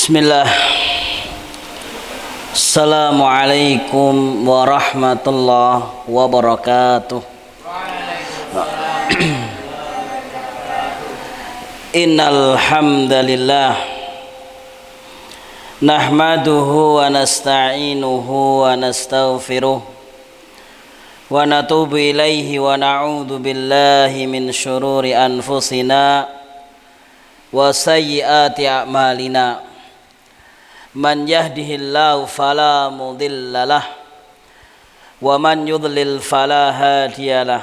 Bismillah. Assalamualaikum warahmatullahi wabarakatuh. Innal hamdalillah nahmaduhu wa nasta'inuhu wa nastaghfiruh wa natubu ilaihi wa na'udzu billahi min syururi anfusina wa sayyiati a'malina. Man yahdihillahu fala mudhillalah wa man yudlil fala hadiyalah.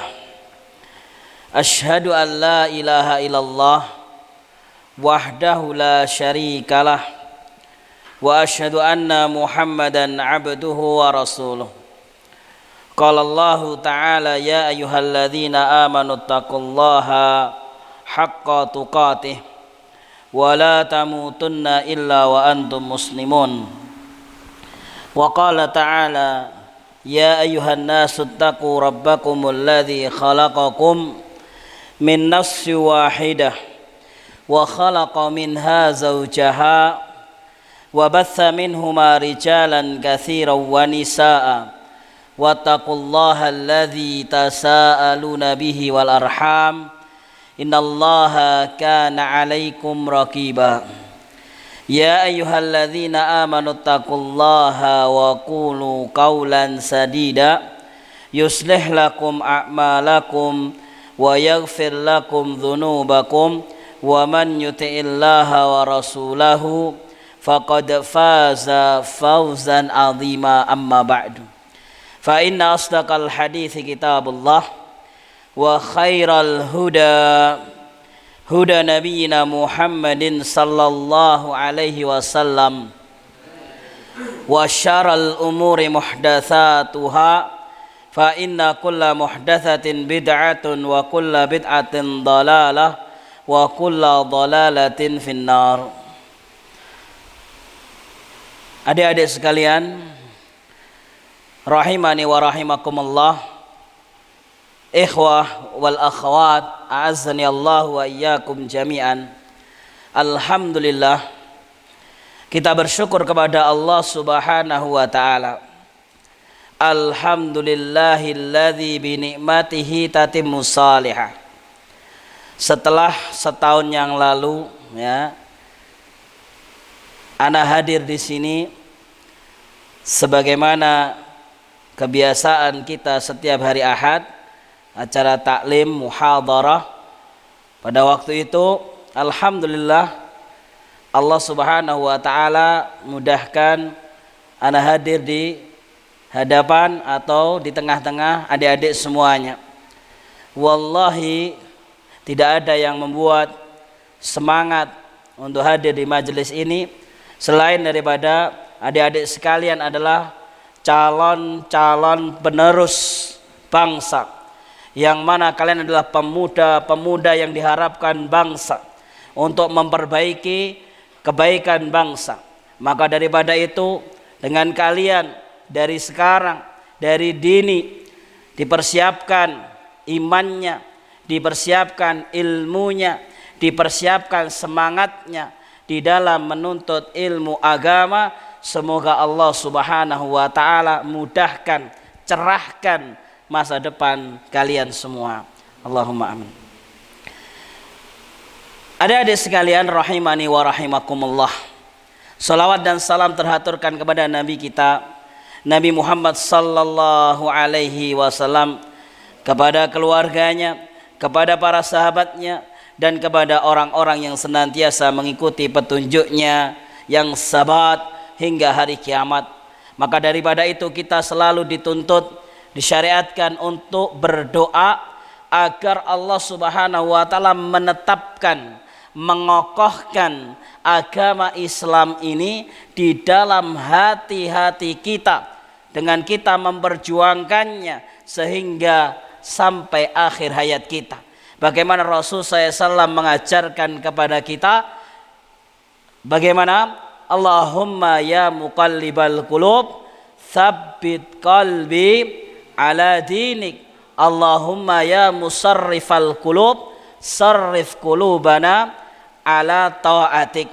Asyhadu an la ilaha illallah wahdahu la syarikalah wa asyhadu anna Muhammadan abduhu wa rasuluh. Qala Allahu ta'ala ya ayyuhalladzina amanu taqullaha haqqa tuqatih wa la tamutunna illa wa antum muslimun. Wa qala ta'ala ya ayyuhan nasu taqu rabbakumul ladzi khalaqakum min nafsin wahidah wa khalaqa minha zawjaha wa batha minhuma rijalan katsiran wa nisaa wattaqullaha alladzi tasaaluna bihi wal arham innallaha kana 'alaikum raqiba. Ya ayyuhalladzina amanu taqullaha wa qulu qawlan sadida yuslih lakum a'malakum wa yaghfir lakum dhunubakum wa man yuti'illaha wa rasulahu faqad faza fawzan 'azima. Amma ba'du, fa inna asdaqal hadithi kitabullah wa khairal huda huda nabiyyina Muhammadin sallallahu alaihi wasallam wa syarrul umuri muhdatsatuha fa inna kulla muhdatsatin bid'atun wa kulla bid'atin dhalalah wa kulla dhalalatin finnar. Adik-adik sekalian rahimani wa rahimakumullah, ikhwah wal akhwat, a'azzani Allah wa iyyakum jami'an. Alhamdulillah, kita bersyukur kepada Allah Subhanahu wa taala. Alhamdulillahilladzi bi ni'matihi tatimmus salihah. Setelah setahun yang lalu ya, ana hadir di sini sebagaimana kebiasaan kita setiap hari Ahad, acara taklim muhadharah. Pada waktu itu alhamdulillah Allah Subhanahu wa taala mudahkan ana hadir di hadapan atau di tengah-tengah adik-adik semuanya. Wallahi tidak ada yang membuat semangat untuk hadir di majelis ini selain daripada adik-adik sekalian adalah calon-calon penerus bangsa, yang mana kalian adalah pemuda-pemuda yang diharapkan bangsa untuk memperbaiki kebaikan bangsa. Maka daripada itu, dengan kalian dari sekarang, dari dini dipersiapkan imannya, dipersiapkan ilmunya, dipersiapkan semangatnya di dalam menuntut ilmu agama. Semoga Allah Subhanahu wa taala mudahkan, cerahkan masa depan kalian semua. Allahumma amin. Adik-adik sekalian rahimani wa rahimakumullah, salawat dan salam terhaturkan kepada Nabi kita Nabi Muhammad sallallahu alaihi wasallam, kepada keluarganya, kepada para sahabatnya, dan kepada orang-orang yang senantiasa mengikuti petunjuknya yang sabat hingga hari kiamat. Maka daripada itu kita selalu dituntut, disyariatkan untuk berdoa agar Allah Subhanahu wa taala menetapkan, mengokohkan agama Islam ini di dalam hati-hati kita, dengan kita memperjuangkannya sehingga sampai akhir hayat kita. Bagaimana Rasul SAW mengajarkan kepada kita, bagaimana Allahumma ya muqallibal qulub tsabbit qalbi ala dinik. Allahumma ya musarrifal qulub sarrif qulubana ala ta'atik.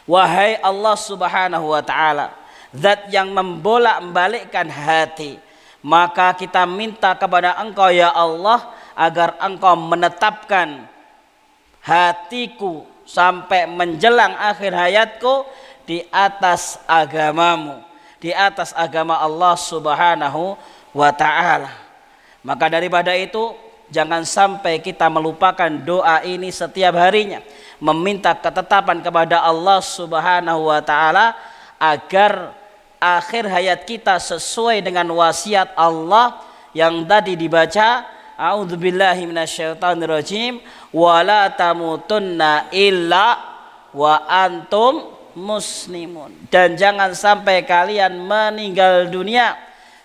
Wahai Allah Subhanahu wa ta'ala, zat yang membolak-balikkan hati, maka kita minta kepada Engkau ya Allah agar Engkau menetapkan hatiku sampai menjelang akhir hayatku di atas agamamu, di atas agama Allah Subhanahu wa ta'ala. Maka daripada itu, jangan sampai kita melupakan doa ini setiap harinya, meminta ketetapan kepada Allah Subhanahu wa ta'ala agar akhir hayat kita sesuai dengan wasiat Allah yang tadi dibaca, a'udzubillahi minasyaitonirrajim, wala tamutunna illa wa antum muslimun, dan jangan sampai kalian meninggal dunia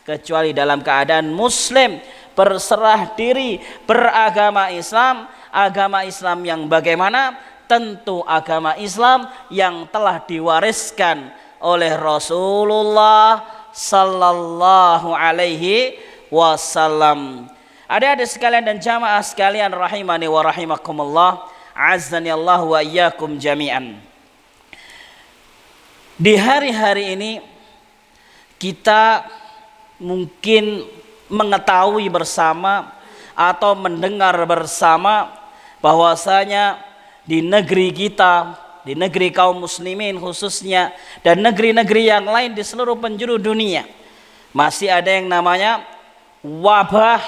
kecuali dalam keadaan muslim, berserah diri, beragama Islam. Agama Islam yang bagaimana? Tentu agama Islam yang telah diwariskan oleh Rasulullah sallallahu alaihi wasallam. Adik-adik sekalian dan jamaah sekalian rahimani wa rahimakumullah, azzani Allah wa iyyakum jami'an. Di hari-hari ini kita mungkin mengetahui bersama atau mendengar bersama bahwasanya di negeri kita, di negeri kaum muslimin khususnya, dan negeri-negeri yang lain di seluruh penjuru dunia, masih ada yang namanya wabah,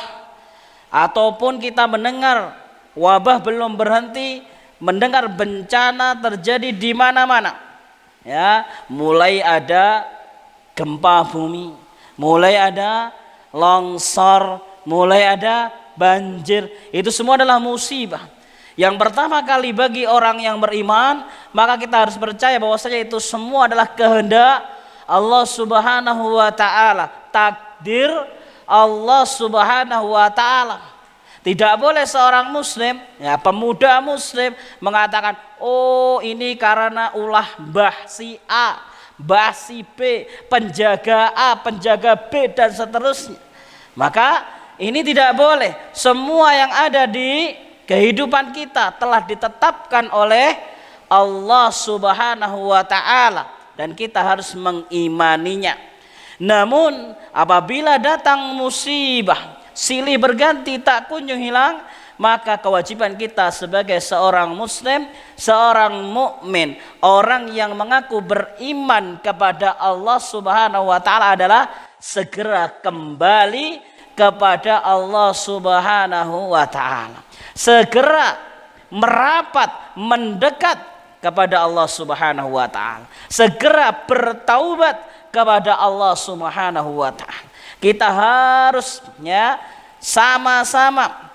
ataupun kita mendengar wabah belum berhenti, mendengar bencana terjadi di mana-mana. Ya, mulai ada gempa bumi, mulai ada longsor, mulai ada banjir. Itu semua adalah musibah. Yang pertama kali bagi orang yang beriman, maka kita harus percaya bahwasanya itu semua adalah kehendak Allah Subhanahu wa ta'ala, takdir Allah Subhanahu wa ta'ala. Tidak boleh seorang muslim, ya pemuda muslim, mengatakan, oh ini karena ulah mbah si A, mbah si B, penjaga A, penjaga B, dan seterusnya. Maka ini tidak boleh. Semua yang ada di kehidupan kita telah ditetapkan oleh Allah Subhanahu wa ta'ala, dan kita harus mengimaninya. Namun apabila datang musibah silih berganti tak kunjung hilang, maka kewajiban kita sebagai seorang muslim, seorang mukmin, orang yang mengaku beriman kepada Allah Subhanahu wa ta'ala adalah segera kembali kepada Allah Subhanahu wa ta'ala, segera merapat mendekat kepada Allah Subhanahu wa ta'ala, segera bertaubat kepada Allah Subhanahu wa ta'ala. Kita harusnya sama-sama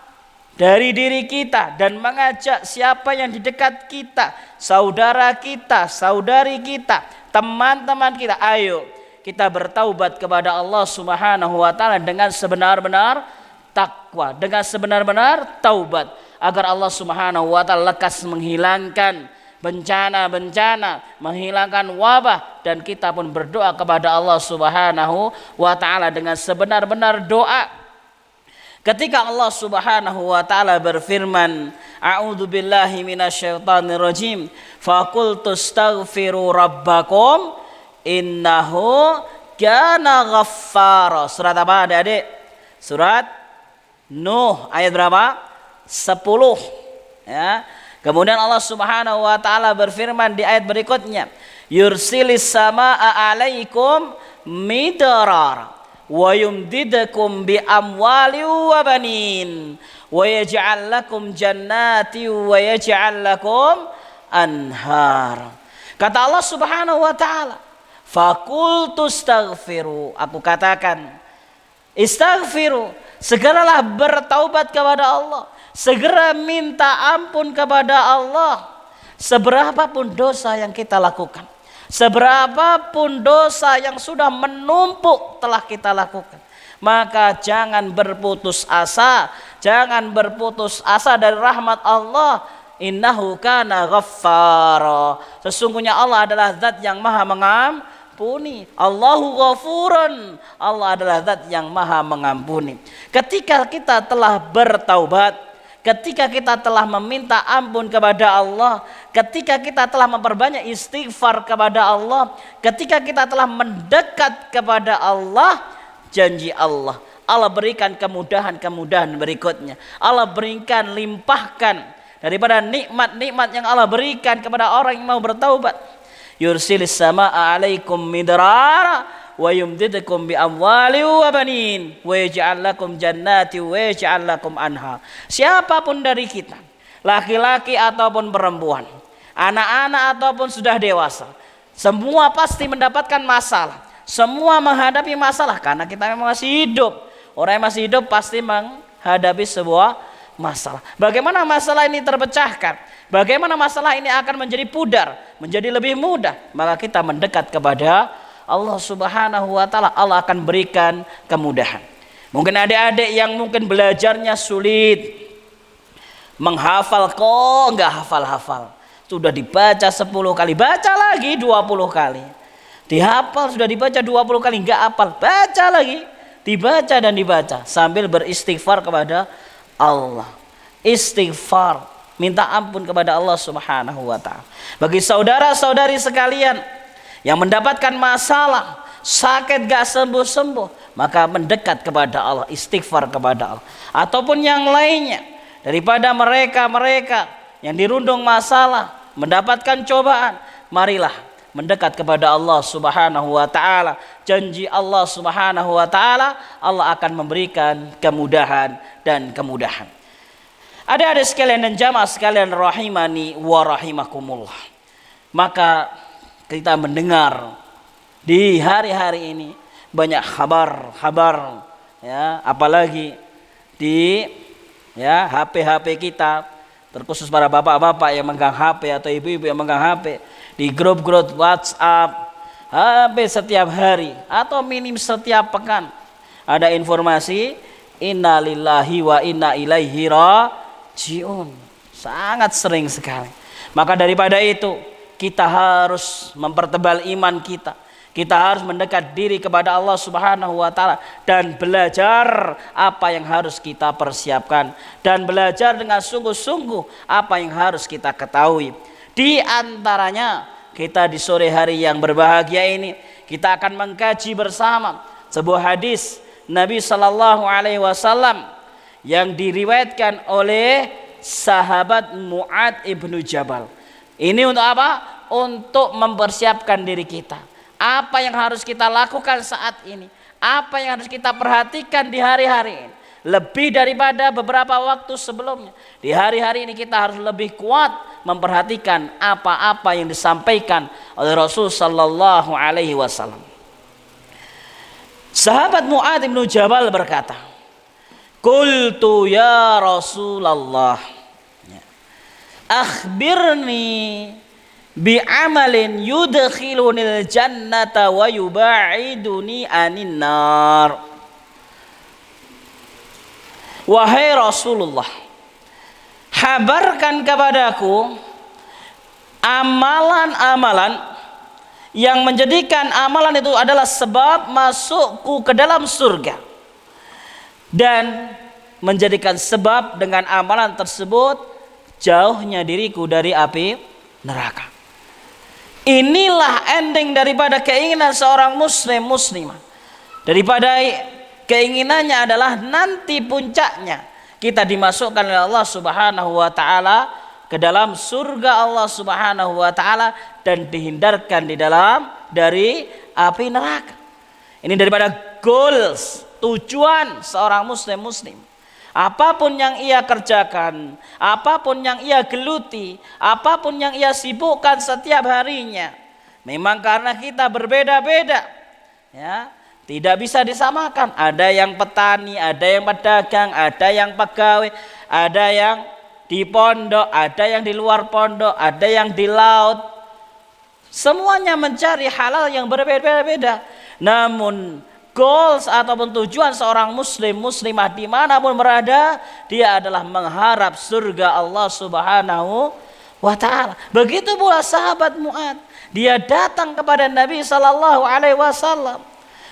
dari diri kita dan mengajak siapa yang di dekat kita, saudara kita, saudari kita, teman-teman kita, ayo kita bertaubat kepada Allah Subhanahu wa ta'ala dengan sebenar-benar takwa, dengan sebenar-benar taubat, agar Allah Subhanahu wa ta'ala lekas menghilangkan bencana-bencana, menghilangkan wabah, dan kita pun berdoa kepada Allah Subhanahu wa ta'ala dengan sebenar-benar doa. Ketika Allah Subhanahu wa ta'ala berfirman, a'udzu billahi minasyaitonir rajim, faqultu astaghfiru rabbakum innahu kana ghaffara. Surat apa adik-adik? Surat Nuh ayat berapa? 10. Ya. Kemudian Allah Subhanahu wa ta'ala berfirman di ayat berikutnya, yursilis samaa'a 'alaikum midrar wa yumdidukum bi amwali wa banin wa yaj'al lakum jannati wa yaj'al lakum anhar. Kata Allah Subhanahu wa ta'ala, faqultu astaghfiru, aku katakan istaghfiru, segeralah bertaubat kepada Allah, segera minta ampun kepada Allah. Seberapapun dosa yang kita lakukan, seberapapun dosa yang sudah menumpuk telah kita lakukan, maka jangan berputus asa, jangan berputus asa dari rahmat Allah. Innahu kana ghaffara, sesungguhnya Allah adalah zat yang maha mengampuni. Allahu ghafurun, Allah adalah zat yang maha mengampuni. Ketika kita telah bertaubat, ketika kita telah meminta ampun kepada Allah, ketika kita telah memperbanyak istighfar kepada Allah, ketika kita telah mendekat kepada Allah, janji Allah, Allah berikan kemudahan-kemudahan berikutnya. Allah berikan, limpahkan daripada nikmat-nikmat yang Allah berikan kepada orang yang mau bertaubat. Yursilis samaa'a 'alaikum midrara wa yumdidukum bi amwali wa banin wa yaj'al lakum jannati wa yaj'al lakum anha. Siapapun dari kita, laki-laki ataupun perempuan, anak-anak ataupun sudah dewasa, semua pasti mendapatkan masalah. Semua menghadapi masalah karena kita memang masih hidup. Orang yang masih hidup pasti menghadapi sebuah masalah. Bagaimana masalah ini terpecahkan? Bagaimana masalah ini akan menjadi pudar, menjadi lebih mudah? Maka kita mendekat kepada Allah Subhanahu wa taala, Allah akan berikan kemudahan. Mungkin adik-adik yang mungkin belajarnya sulit, menghafal kok enggak hafal-hafal. Sudah dibaca 10 kali, baca lagi 20 kali. Dihafal sudah dibaca 20 kali, enggak hafal, baca lagi, dibaca dan dibaca sambil beristighfar kepada Allah. Istighfar, minta ampun kepada Allah Subhanahu wa taala. Bagi saudara-saudari sekalian yang mendapatkan masalah, sakit gak sembuh-sembuh, maka mendekat kepada Allah, istighfar kepada Allah. Ataupun yang lainnya, daripada mereka-mereka yang dirundung masalah, mendapatkan cobaan, marilah mendekat kepada Allah Subhanahu wa taala. Janji Allah Subhanahu wa taala, Allah akan memberikan kemudahan dan kemudahan. Adik-adik sekalian dan jamaah sekalian rahimani wa rahimakumullah. Maka kita mendengar di hari-hari ini banyak kabar-kabar, ya, apalagi di HP kita, terkhusus para bapak-bapak yang megang HP atau ibu-ibu yang megang HP, di grup-grup WhatsApp, hampir setiap hari atau minim setiap pekan ada informasi innalillahi wa inna ilaihi rajiun. Sangat sering sekali. Maka daripada itu kita harus mempertebal iman kita. Kita harus mendekat diri kepada Allah Subhanahu wa taala dan belajar apa yang harus kita persiapkan dan belajar dengan sungguh-sungguh apa yang harus kita ketahui. Di antaranya kita di sore hari yang berbahagia ini kita akan mengkaji bersama sebuah hadis Nabi sallallahu alaihi wasallam yang diriwayatkan oleh sahabat Mu'adz ibnu Jabal. Ini untuk apa? Untuk mempersiapkan diri kita. Apa yang harus kita lakukan saat ini? Apa yang harus kita perhatikan di hari-hari ini? Lebih daripada beberapa waktu sebelumnya. Di hari-hari ini kita harus lebih kuat memperhatikan apa-apa yang disampaikan oleh Rasul sallallahu alaihi wasallam. Sahabat Mu'adz ibnu Jabal berkata, "Qultu ya Rasulullah, akhbirni bi'amalin yudkhilunil jannata wa yuba'iduni anin nar." Wahai Rasulullah, habarkan kepadaku amalan-amalan yang menjadikan amalan itu adalah sebab masukku ke dalam surga dan menjadikan sebab dengan amalan tersebut jauhnya diriku dari api neraka. Inilah ending daripada keinginan seorang muslim muslimah. Daripada keinginannya adalah nanti puncaknya kita dimasukkan oleh Allah Subhanahu wa taala ke dalam surga Allah Subhanahu wa taala dan dihindarkan dari api neraka. Ini daripada goals, tujuan seorang muslim. Apapun yang ia kerjakan, apapun yang ia geluti, apapun yang ia sibukkan setiap harinya, memang karena kita berbeda-beda, ya, tidak bisa disamakan. Ada yang petani, ada yang pedagang, ada yang pegawai, ada yang di pondok, ada yang di luar pondok, ada yang di laut. Semuanya mencari halal yang berbeda-beda. Namun goals ataupun tujuan seorang muslim muslimah dimanapun berada, dia adalah mengharap surga Allah Subhanahu wa ta'ala. Begitu pula sahabat Mu'adz, dia datang kepada Nabi sallallahu alaihi wasallam,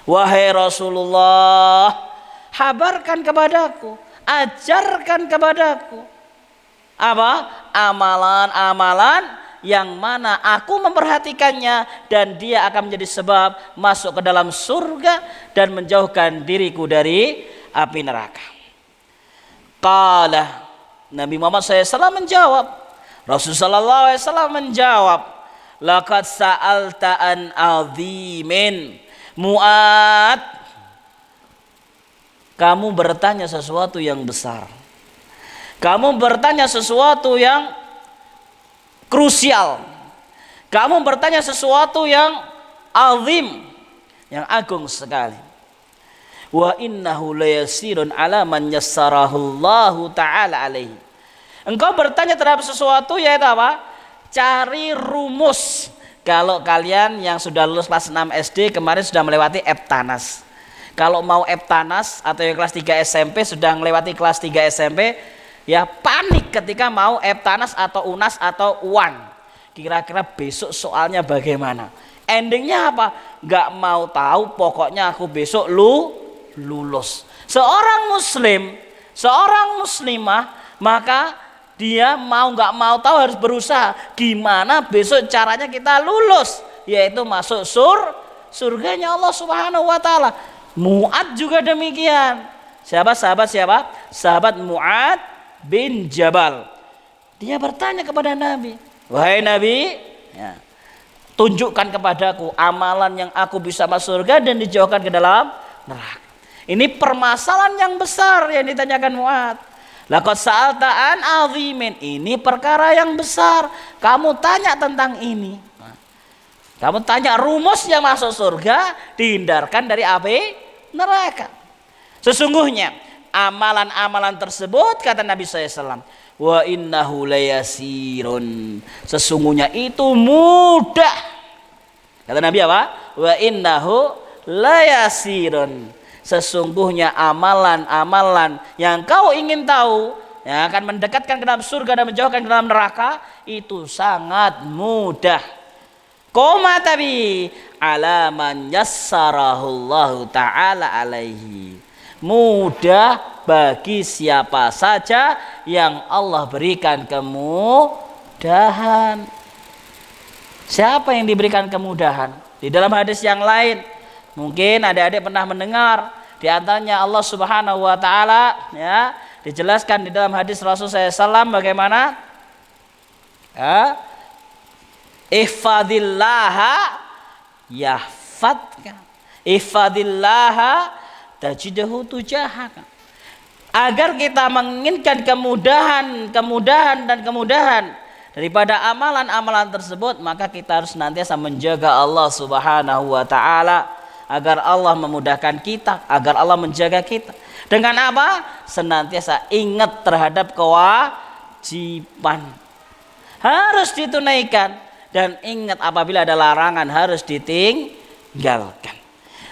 wahai Rasulullah, habarkan kepadaku, ajarkan kepadaku Apa? Amalan-amalan yang mana aku memperhatikannya dan dia akan menjadi sebab masuk ke dalam surga dan menjauhkan diriku dari api neraka. Qala, Nabi Muhammad SAW menjawab, Rasulullah SAW menjawab, laqad sa'alta an azimin Mu'ad, kamu bertanya sesuatu yang besar, kamu bertanya sesuatu yang krusial, kamu bertanya sesuatu yang azim, yang agung sekali. Wa innahu layasirun ala man yassarahullahu ta'ala alaihi. Engkau bertanya terhadap sesuatu yaitu apa? Cari rumus. Kalau kalian yang sudah lulus kelas 6 SD kemarin sudah melewati Eptanas. Kalau mau Eptanas atau yang kelas 3 SMP sudah melewati kelas 3 SMP, ya panik ketika mau Eptanas atau UNAS atau UAN. Kira-kira besok soalnya bagaimana? Endingnya apa? Gak mau tahu, pokoknya aku besok lulus. Seorang muslim, seorang muslimah, maka dia mau gak mau tahu harus berusaha gimana besok caranya kita lulus, yaitu masuk surganya Allah Subhanahu wa taala. Mu'ad juga demikian. Sahabat siapa? Sahabat Mu'ad bin Jabal. Dia bertanya kepada Nabi, wahai Nabi, ya, tunjukkan kepadaku amalan yang aku bisa masuk surga dan dijauhkan ke dalam neraka. Ini permasalahan yang besar yang ditanyakan Mu'ad. Laqad sa'alta an azimin, ini perkara yang besar. Kamu tanya tentang ini. Kamu tanya rumus yang masuk surga dihindarkan dari api neraka. Sesungguhnya amalan-amalan tersebut, kata Nabi SAW, wa innahu layasirun, sesungguhnya itu mudah. Kata Nabi apa? Wa innahu layasirun, sesungguhnya amalan-amalan yang kau ingin tahu yang akan mendekatkan ke dalam surga dan menjauhkan ke dalam neraka itu sangat mudah. Koma tabi ala man yassarahullahu ta'ala alaihi, mudah bagi siapa saja yang Allah berikan kemudahan. Siapa yang diberikan kemudahan? Di dalam hadis yang lain, mungkin adik-adik pernah mendengar, di antaranya Allah Subhanahu wa taala, ya, dijelaskan di dalam hadis Rasulullah SAW bagaimana? Ya, ihfadillaha yahfadka, ihfadillaha tajidahu tujahaka. Agar kita menginginkan kemudahan daripada amalan-amalan tersebut, maka kita harus senantiasa menjaga Allah Subhanahu wa taala, agar Allah memudahkan kita, agar Allah menjaga kita. Dengan apa? Senantiasa ingat terhadap kewajiban, harus ditunaikan, dan ingat apabila ada larangan harus ditinggalkan.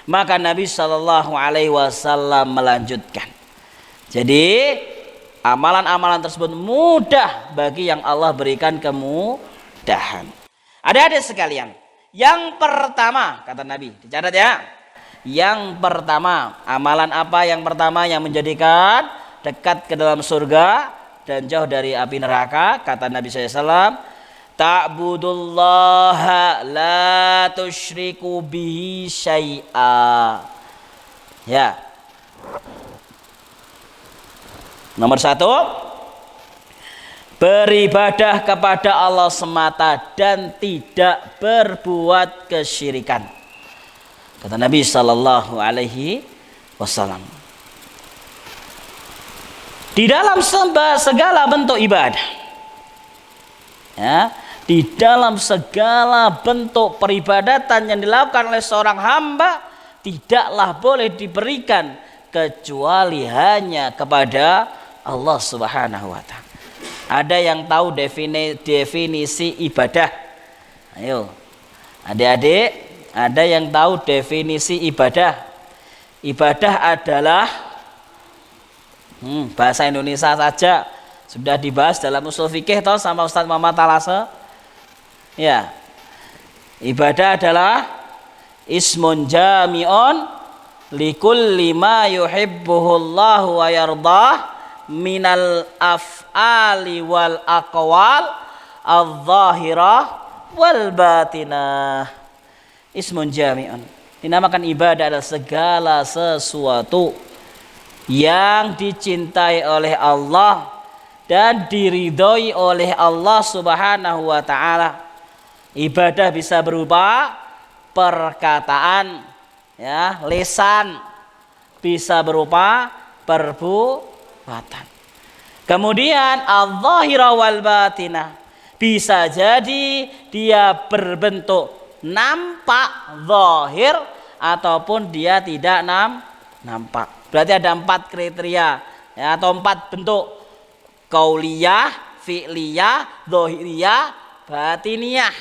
Maka Nabi SAW melanjutkan, jadi amalan-amalan tersebut mudah bagi yang Allah berikan kemudahan. Adik-adik sekalian, yang pertama, kata Nabi, dicatat ya. Yang pertama, amalan apa yang pertama yang menjadikan dekat ke dalam surga dan jauh dari api neraka? Kata Nabi SAW, ta'budullaha la tusyriku bihi syai'a. Ya. Nomor 1, beribadah kepada Allah semata dan tidak berbuat kesyirikan. Kata Nabi sallallahu alaihi wasallam. Di dalam segala bentuk ibadah, ya, di dalam segala bentuk peribadatan yang dilakukan oleh seorang hamba, tidaklah boleh diberikan kecuali hanya kepada Allah Subhanahu wa ta'ala. Ada yang tahu definisi ibadah? Ayo, adik-adik, ada yang tahu definisi ibadah? Ibadah adalah bahasa Indonesia saja sudah dibahas dalam usul fikih toh sama Ustaz Muhammad Talase. Ya, ibadah adalah ismun jami'un likulli ma yuhibbuhullahu wa yardah minal af'ali wal aqwal adh-dhahirah wal batinah. Ismun jami'un. Dinamakan ibadah adalah segala sesuatu yang dicintai oleh Allah dan diridhoi oleh Allah Subhanahu wa taala. Ibadah bisa berupa perkataan, ya, lisan, bisa berupa perbuatan. Kemudian adh-dhahira wal batinah, bisa jadi dia berbentuk nampak zahir ataupun dia tidak nampak. Berarti ada 4 kriteria, ya, atau 4 bentuk: qauliyah, fi'liyah, zahiriyah, batiniyah.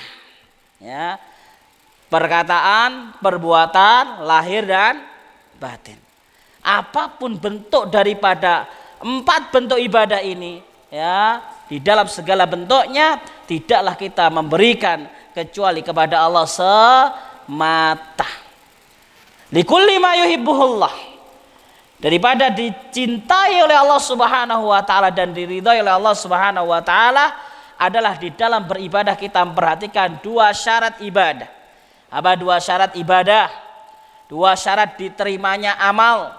Ya. Perkataan, perbuatan, lahir dan batin. Apapun bentuk daripada 4 bentuk ibadah ini, ya, di dalam segala bentuknya tidaklah kita memberikan kecuali kepada Allah semata. Likulli ma yuhibbuhullah, daripada dicintai oleh Allah Subhanahu wa taala dan diridhai oleh Allah Subhanahu wa taala adalah di dalam beribadah kita memperhatikan 2 syarat ibadah. Apa 2 syarat ibadah? 2 syarat diterimanya amal,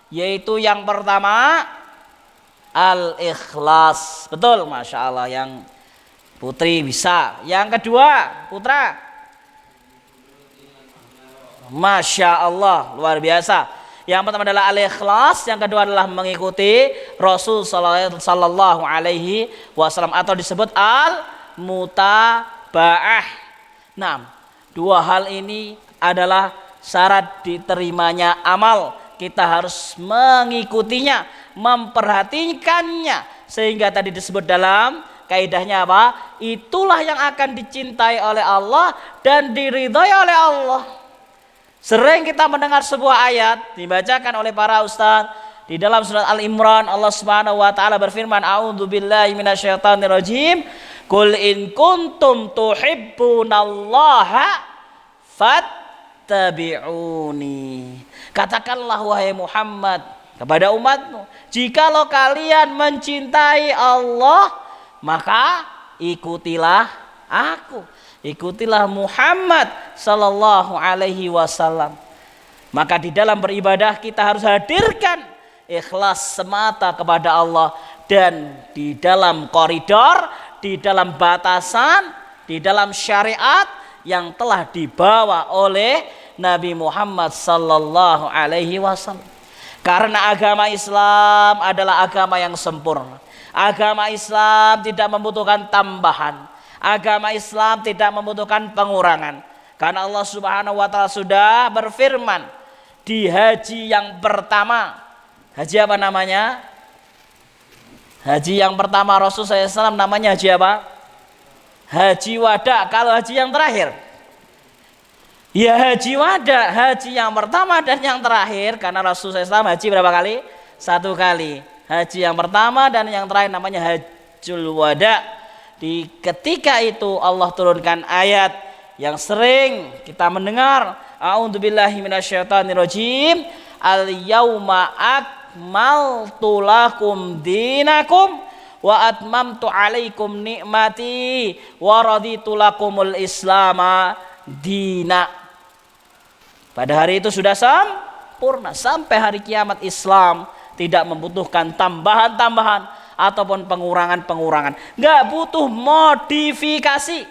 yaitu yang pertama al-ikhlas. Betul, Masya Allah, yang putri bisa. Yang kedua, putra, Masya Allah, luar biasa. Yang pertama adalah al-ikhlas, yang kedua adalah mengikuti Rasul sallallahu alaihi wasallam atau disebut al-mutaba'ah. Nah, 2 hal ini adalah syarat diterimanya amal. Kita harus mengikutinya, memperhatikannya, sehingga tadi disebut dalam kaidahnya apa? Itulah yang akan dicintai oleh Allah dan diridhai oleh Allah. Sering kita mendengar sebuah ayat dibacakan oleh para ustaz di dalam surat Al-Imran. Allah Subhanahu wa taala berfirman, a'udzubillahi minasyaitonirrajim, qul in kuntum tuhibbunallaha fattabi'uni. Katakanlah wahai Muhammad kepada umatmu, jikalau kalian mencintai Allah, maka ikutilah aku, ikutilah Muhammad sallallahu alaihi wasallam. Maka di dalam beribadah kita harus hadirkan ikhlas semata kepada Allah, dan di dalam koridor, di dalam batasan, di dalam syariat yang telah dibawa oleh Nabi Muhammad sallallahu alaihi wasallam. Karena agama Islam adalah agama yang sempurna. Agama Islam tidak membutuhkan tambahan. Agama Islam tidak membutuhkan pengurangan. Karena Allah Subhanahu wa taala sudah berfirman di haji yang pertama. Haji apa namanya? Haji yang pertama Rasulullah SAW namanya haji apa? Haji wada. Kalau haji yang terakhir, ya haji wada, haji yang pertama dan yang terakhir. Karena Rasulullah SAW haji berapa kali? 1 kali. Haji yang pertama dan yang terakhir namanya hajjul wada. Di ketika itu Allah turunkan ayat yang sering kita mendengar, a'udzubillahi minasyaitonirrajim, al-yauma akmaltu lakum dinakum wa atmamtu alaikum ni'mati wa raditu lakumul islama dina. Pada hari itu sudah sempurna. Sampai hari kiamat Islam tidak membutuhkan tambahan-tambahan ataupun pengurangan-pengurangan. Nggak butuh modifikasi.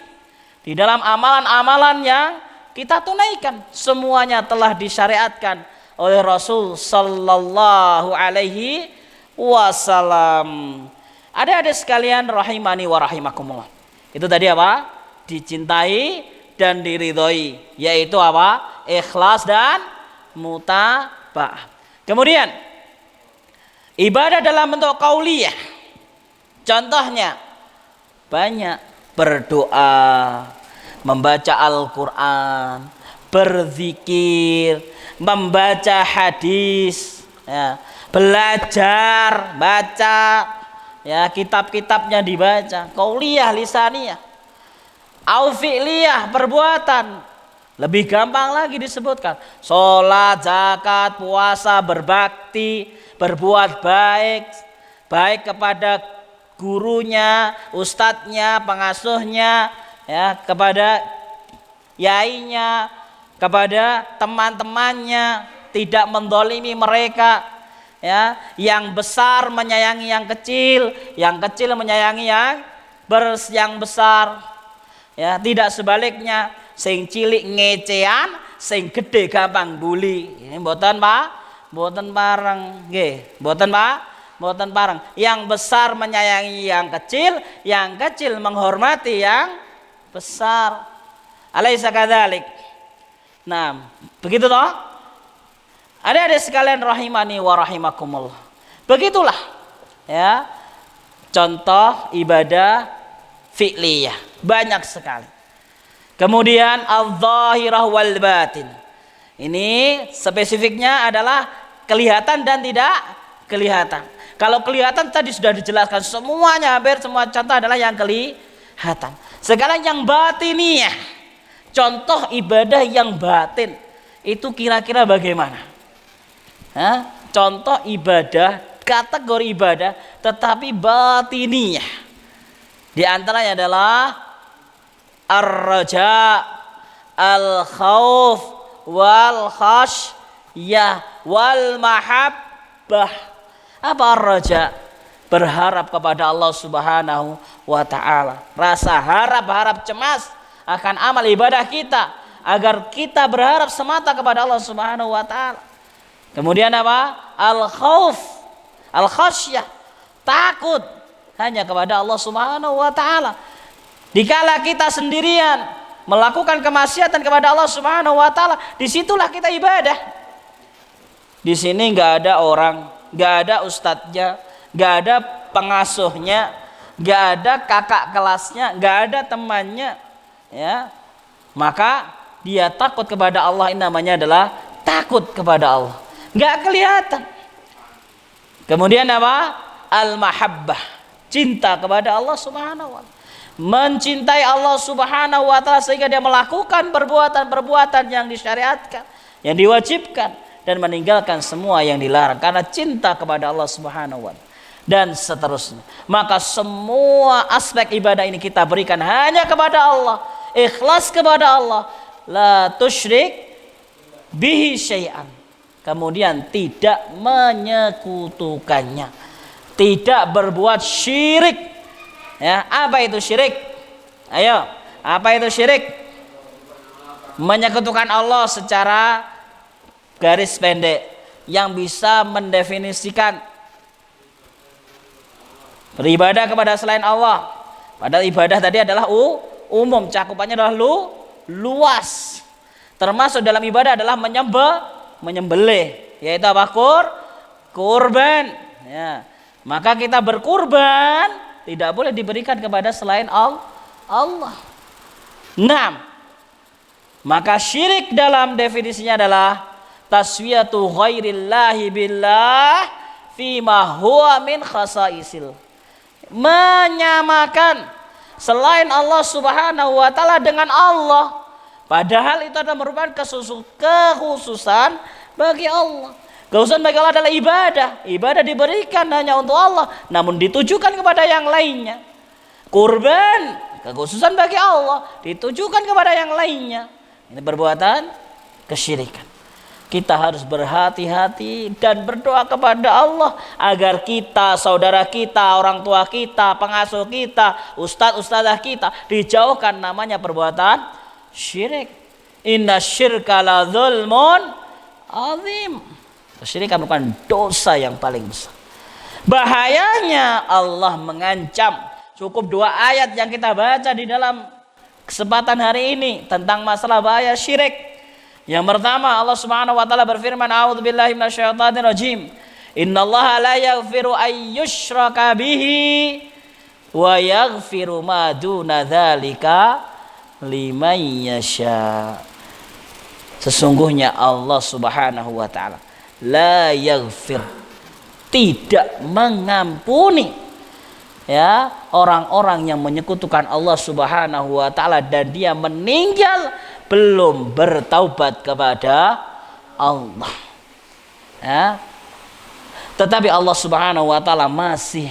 Di dalam amalan-amalan yang kita tunaikan, semuanya telah disyariatkan oleh Rasul sallallahu alaihi wasallam. Adik-adik sekalian rahimani wa rahimakumullah. Itu tadi apa? Dicintai dan diridhoi, yaitu apa? Ikhlas dan mutaba'ah. Kemudian ibadah dalam bentuk qauliyah. Contohnya banyak: berdoa, membaca Al-Quran, berzikir, membaca hadis, ya, belajar, baca, ya, kitab-kitabnya dibaca. Qauliyah, lisaniyah. Au fi'liyah, perbuatan. Lebih gampang lagi disebutkan: sholat, zakat, puasa, berbakti, berbuat baik, baik kepada gurunya, ustadznya, pengasuhnya, ya, kepada yainya, kepada teman-temannya, tidak mendolimi mereka, ya. Yang besar menyayangi yang kecil menyayangi yang besar, ya. Tidak sebaliknya, sing cilik ngecean, sing gede gampang bully. Ini mboten Pak, mboten pareng, nggih, mboten Pak. Mboten pareng. Yang besar menyayangi yang kecil menghormati yang besar. Alaisa kadzalik. Nah, begitu toh? Adik-adik sekalian rahimani wa rahimakumullah. Begitulah ya contoh ibadah fi'liyah, banyak sekali. Kemudian al-zahirah wal batin. Ini spesifiknya adalah kelihatan dan tidak kelihatan. Kalau kelihatan tadi sudah dijelaskan semuanya, hampir semua contoh adalah yang kelihatan. Sekarang yang batiniyah, contoh ibadah yang batin itu kira-kira bagaimana? Contoh ibadah, kategori ibadah tetapi batiniyah. Di antaranya adalah ar-raja, al-khauf, wal khasyah, wal mahabbah. Apa ar-raja? Berharap kepada Allah Subhanahu wa ta'ala. Rasa harap cemas akan amal ibadah kita, agar kita berharap semata kepada Allah Subhanahu wa ta'ala. Kemudian apa? Al-khauf, al-khasyah, takut hanya kepada Allah Subhanahu wa ta'ala. Dikala kita sendirian melakukan kemaksiatan kepada Allah Subhanahu wa ta'ala, disitulah kita ibadah. Di sini nggak ada orang, nggak ada ustadznya, nggak ada pengasuhnya, nggak ada kakak kelasnya, nggak ada temannya, ya. Maka dia takut kepada Allah, ini namanya adalah takut kepada Allah. Nggak kelihatan. Kemudian apa? Al-mahabbah, cinta kepada Allah Subhanahu wa ta'ala. Mencintai Allah Subhanahu wa ta'ala sehingga dia melakukan perbuatan-perbuatan yang disyariatkan, yang diwajibkan, dan meninggalkan semua yang dilarang karena cinta kepada Allah Subhanahu wa ta'ala, dan seterusnya. Maka semua aspek ibadah ini kita berikan hanya kepada Allah, ikhlas kepada Allah, la tusyrik bihi syai'an. Kemudian tidak menyekutukannya, tidak berbuat syirik. Ya, apa itu syirik? Ayo, apa itu syirik? Menyekutukan Allah secara garis pendek, yang bisa mendefinisikan beribadah kepada selain Allah. Padahal ibadah tadi adalah umum, cakupannya adalah luas. Termasuk dalam ibadah adalah menyembelih, yaitu apa? Kurban. Ya. Maka kita berkurban tidak boleh diberikan kepada selain Allah. 6. Maka syirik dalam definisinya adalah taswiyatu ghairillahi billah fima huwa min khasaisil. Menyamakan selain Allah Subhanahu wa ta'ala dengan Allah, padahal itu adalah merupakan kekhususan bagi Allah. Kekhususan bagi Allah adalah ibadah diberikan hanya untuk Allah, namun ditujukan kepada yang lainnya. Kurban, kekhususan bagi Allah, ditujukan kepada yang lainnya. Ini perbuatan kesyirikan. Kita harus berhati-hati dan berdoa kepada Allah agar kita, saudara kita, orang tua kita, pengasuh kita, ustadz-ustadzah kita dijauhkan namanya perbuatan syirik. Inna syirka la dzulmun azim. Kesyirikan merupakan dosa yang paling besar. Bahayanya Allah mengancam. Cukup 2 ayat yang kita baca di dalam kesempatan hari ini tentang masalah bahaya syirik. Yang pertama, Allah Subhanahu wa taala berfirman, a'udzubillahi minasyaitonir rajim. Innallaha la yaghfiru ay yushraka bihi wa yaghfiru ma duna dzalika liman yasha. Sesungguhnya Allah Subhanahu wa taala la yaghfir, tidak mengampuni, ya, orang-orang yang menyekutukan Allah Subhanahu wa taala dan dia meninggal belum bertaubat kepada Allah. Ya. Tetapi Allah Subhanahu wa taala masih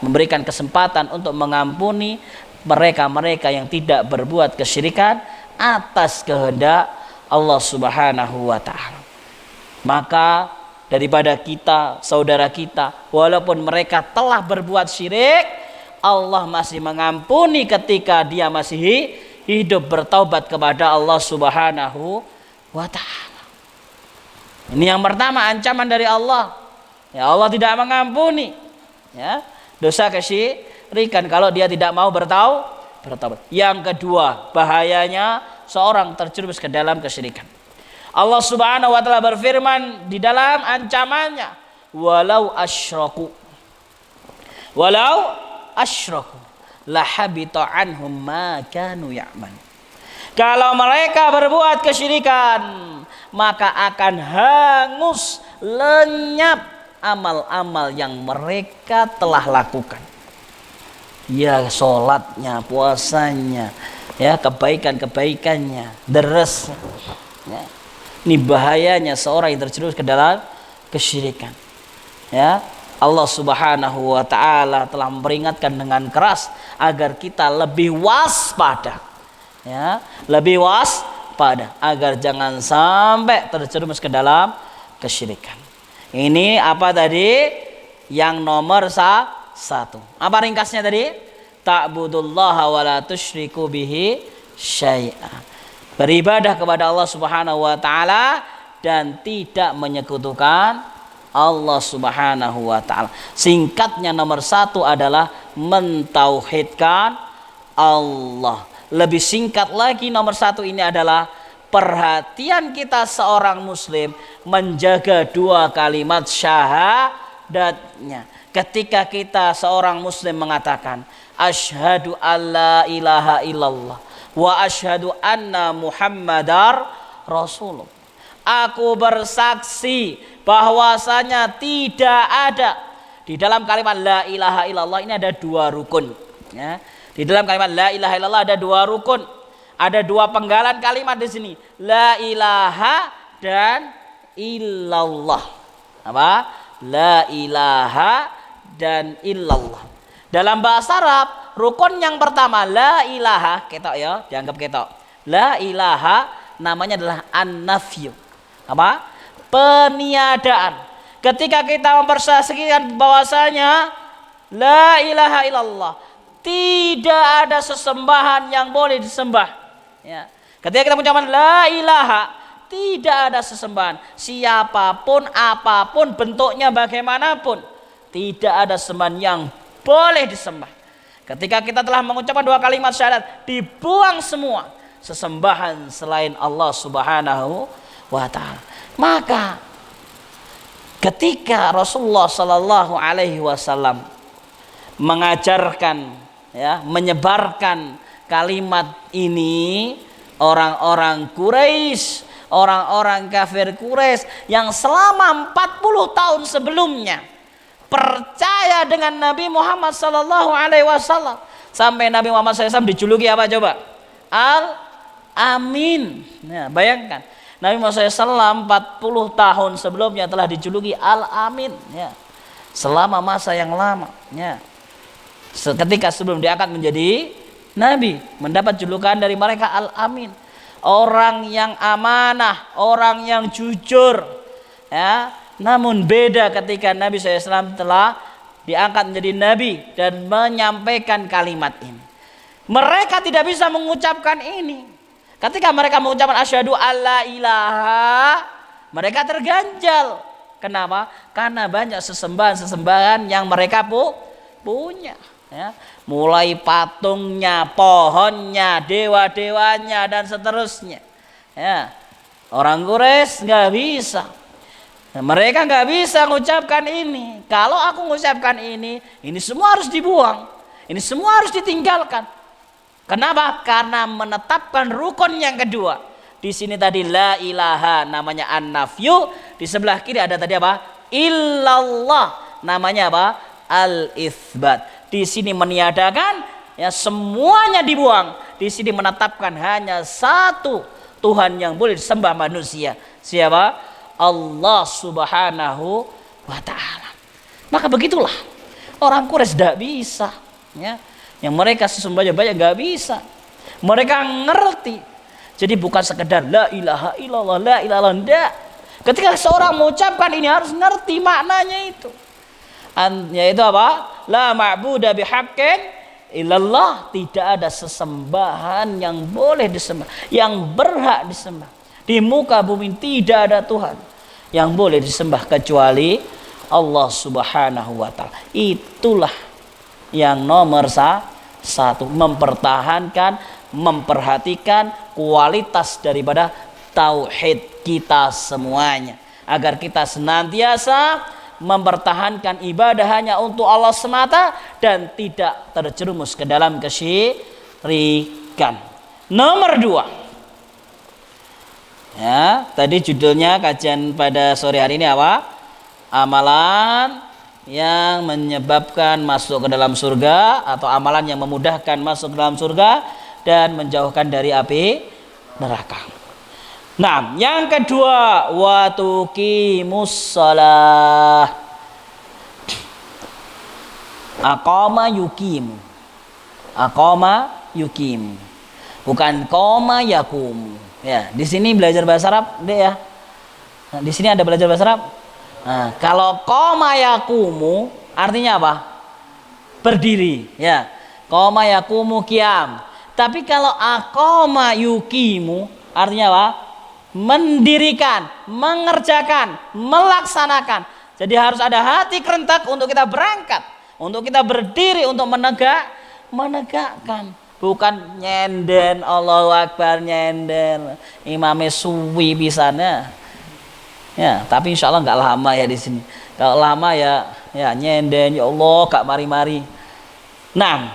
memberikan kesempatan untuk mengampuni mereka-mereka yang tidak berbuat kesyirikan atas kehendak Allah Subhanahu wa taala. Maka daripada kita, saudara kita, walaupun mereka telah berbuat syirik, Allah masih mengampuni ketika dia masih hidup, bertaubat kepada Allah Subhanahu wa taala. Ini yang pertama, ancaman dari Allah. Ya, Allah tidak mengampuni dosa kesyirikan kalau dia tidak mau bertaubat. Yang kedua, bahayanya seorang terjerumus ke dalam kesyirikan. Allah Subhanahu wa taala berfirman di dalam ancamannya, walau asyraku la habita anhum ma kanu ya'mal. Kalau mereka berbuat kesyirikan, maka akan hangus, lenyap amal-amal yang mereka telah lakukan. Ya, sholatnya, puasanya, kebaikan-kebaikannya, deres. Ini bahayanya seorang yang terjerumus ke dalam kesyirikan. Allah Subhanahu wa taala telah memperingatkan dengan keras agar kita lebih waspada. Lebih waspada agar jangan sampai terjerumus ke dalam kesyirikan. Ini apa tadi? Yang nomor satu. Apa ringkasnya tadi? Ta'budullaha wa la tusyriku bihi syai'a. Beribadah kepada Allah Subhanahu wa taala dan tidak menyekutukan Allah Subhanahu wa taala. Singkatnya nomor satu adalah mentauhidkan Allah. Lebih singkat lagi nomor satu ini adalah perhatian kita seorang muslim menjaga dua kalimat syahadatnya. Ketika kita seorang muslim mengatakan asyhadu alla ilaha illallah wa asyhadu anna muhammadar rasulullah, aku bersaksi bahwasanya tidak ada di dalam kalimat la ilaha illallah ini ada dua rukun. Di dalam kalimat la ilaha illallah ada dua rukun, ada dua penggalan kalimat di sini, la ilaha dan illallah. Apa? La ilaha dan illallah. Dalam bahasa Arab, rukun yang pertama la ilaha, ketok ya, dianggap ketok. La ilaha namanya adalah an-nafyu. Apa? Peniadaan. Ketika kita mempersaksikan bahwasanya la ilaha illallah, tidak ada sesembahan yang boleh disembah. Ketika kita mengucapkan la ilaha, tidak ada sesembahan, siapapun, apapun bentuknya, bagaimanapun, tidak ada sembahan yang boleh disembah. Ketika kita telah mengucapkan dua kalimat syahadat, dibuang semua sesembahan selain Allah Subhanahu wa taala. Maka ketika Rasulullah sallallahu alaihi wasallam mengajarkan, menyebarkan kalimat ini, orang-orang Quraisy, orang-orang kafir Quraisy yang selama 40 tahun sebelumnya percaya dengan Nabi Muhammad sallallahu alaihi wasallam, sampai Nabi Muhammad SAW dijuluki apa coba? Al-Amin. Bayangkan, Nabi Muhammad SAW 40 tahun sebelumnya telah dijuluki Al-Amin, selama masa yang lama, ketika sebelum diangkat menjadi Nabi, mendapat julukan dari mereka Al-Amin, orang yang amanah, orang yang jujur. Namun beda ketika Nabi SAW telah diangkat menjadi Nabi dan menyampaikan kalimat ini. Mereka tidak bisa mengucapkan ini. Ketika mereka mengucapkan asyhadu alla ilaha, mereka terganjal. Kenapa? Karena banyak sesembahan-sesembahan yang mereka punya. Mulai patungnya, pohonnya, dewa-dewanya dan seterusnya. Orang Quraisy nggak bisa. Mereka nggak bisa mengucapkan ini. Kalau aku mengucapkan ini semua harus dibuang, ini semua harus ditinggalkan. Kenapa? Karena menetapkan rukun yang kedua. Di sini tadi la ilaha namanya an-nafyu, di sebelah kiri ada tadi apa? Illallah namanya apa? Al-itsbat. Di sini meniadakan, semuanya dibuang. Di sini menetapkan hanya satu Tuhan yang boleh disembah manusia. Siapa? Allah Subhanahu wa ta'ala. Maka begitulah orang Quraisy tidak bisa, ya. Yang mereka sesungguhnya banyak nggak bisa. Mereka ngerti. Jadi bukan sekedar la ilaha illallah, la ilaha illallah. Ketika seorang mengucapkan ini harus ngerti maknanya itu. Yaitu apa? La ma'budu bihaqqin illallah. Tidak ada sesembahan yang boleh disembah, yang berhak disembah. Di muka bumi tidak ada Tuhan yang boleh disembah kecuali Allah Subhanahu wa ta'ala. Itulah yang nomor satu, mempertahankan, memperhatikan kualitas daripada tauhid kita semuanya, agar kita senantiasa mempertahankan ibadah hanya untuk Allah semata dan tidak terjerumus ke dalam kesyirikan. Nomor 2, ya, tadi judulnya kajian pada sore hari ini apa? Amalan yang menyebabkan masuk ke dalam surga, atau amalan yang memudahkan masuk ke dalam surga dan menjauhkan dari api neraka. Nah, yang kedua, wa tuqimus shalah. Aqama yuqimu. Aqama yuqimu. Bukan qoma yaqumu. Ya, di sini belajar bahasa Arab, Dek ya. Nah, di sini ada belajar bahasa Arab. Nah, kalau qoma yaqumu artinya apa? Berdiri, ya. Qoma yaqumu qiyam. Tapi kalau aqama yuqimu artinya apa? Mendirikan, mengerjakan, melaksanakan. Jadi harus ada hati kerentak untuk kita berangkat, untuk kita berdiri, untuk menegakkan. Bukan nyenden, Allahu Akbar nyenden, imame suwi pisannya. Ya, tapi insya Allah nggak lama ya di sini. Kalau lama ya nyenden, ya Allah gak mari-mari. Nah,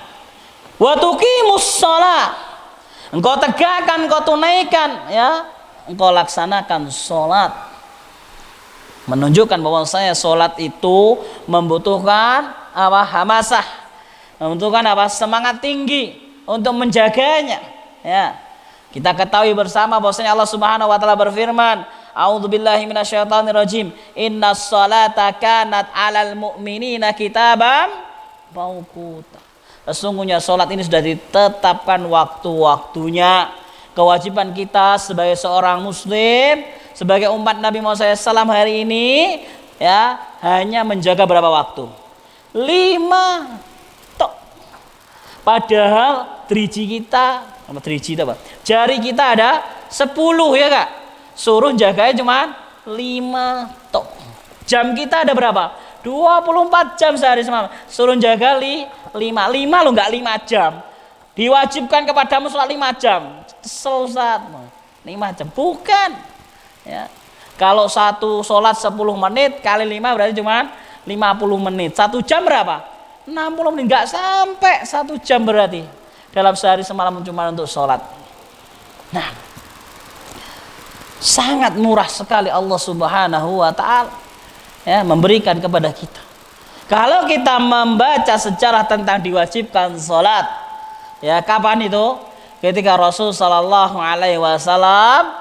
wa tuqimus shalah. Engkau tegakkan, engkau tunaikan, ya. Engkau laksanakan sholat. Menunjukkan bahwa sholat itu membutuhkan apa? Hamasah. Membutuhkan apa? Semangat tinggi untuk menjaganya, ya. Kita ketahui bersama bahwasanya Allah Subhanahu wa taala berfirman, a'udzubillahi minasyaitonirrajim, innas sholata kanat 'alal mu'minina kitaban mauquta. Sesungguhnya sholat ini sudah ditetapkan waktu-waktunya. Kewajiban kita sebagai seorang muslim, sebagai umat Nabi Muhammad SAW hari ini, ya, hanya menjaga berapa waktu? 5 tok. Padahal driji kita, jari kita ada 10, ya Kak. Suruh jaganya cuma 5 tok. Jam kita ada berapa? 24 jam sehari semalam. Suruh jaga 5 lo nggak 5 jam. Diwajibkan kepadamu sholat 5 jam. Kesel saat 5 jam. Bukan. Ya. Kalau satu sholat 10 menit kali 5 berarti cuma 50 menit. 1 jam berapa? 60 menit. Nggak sampai 1 jam berarti. Dalam sehari semalam cuma untuk sholat. Nah, sangat murah sekali Allah Subhanahu wa ta'ala, ya, memberikan kepada kita. Kalau kita membaca sejarah tentang diwajibkan sholat, ya, kapan itu? Ketika Rasul Sallallahu Alaihi Wasallam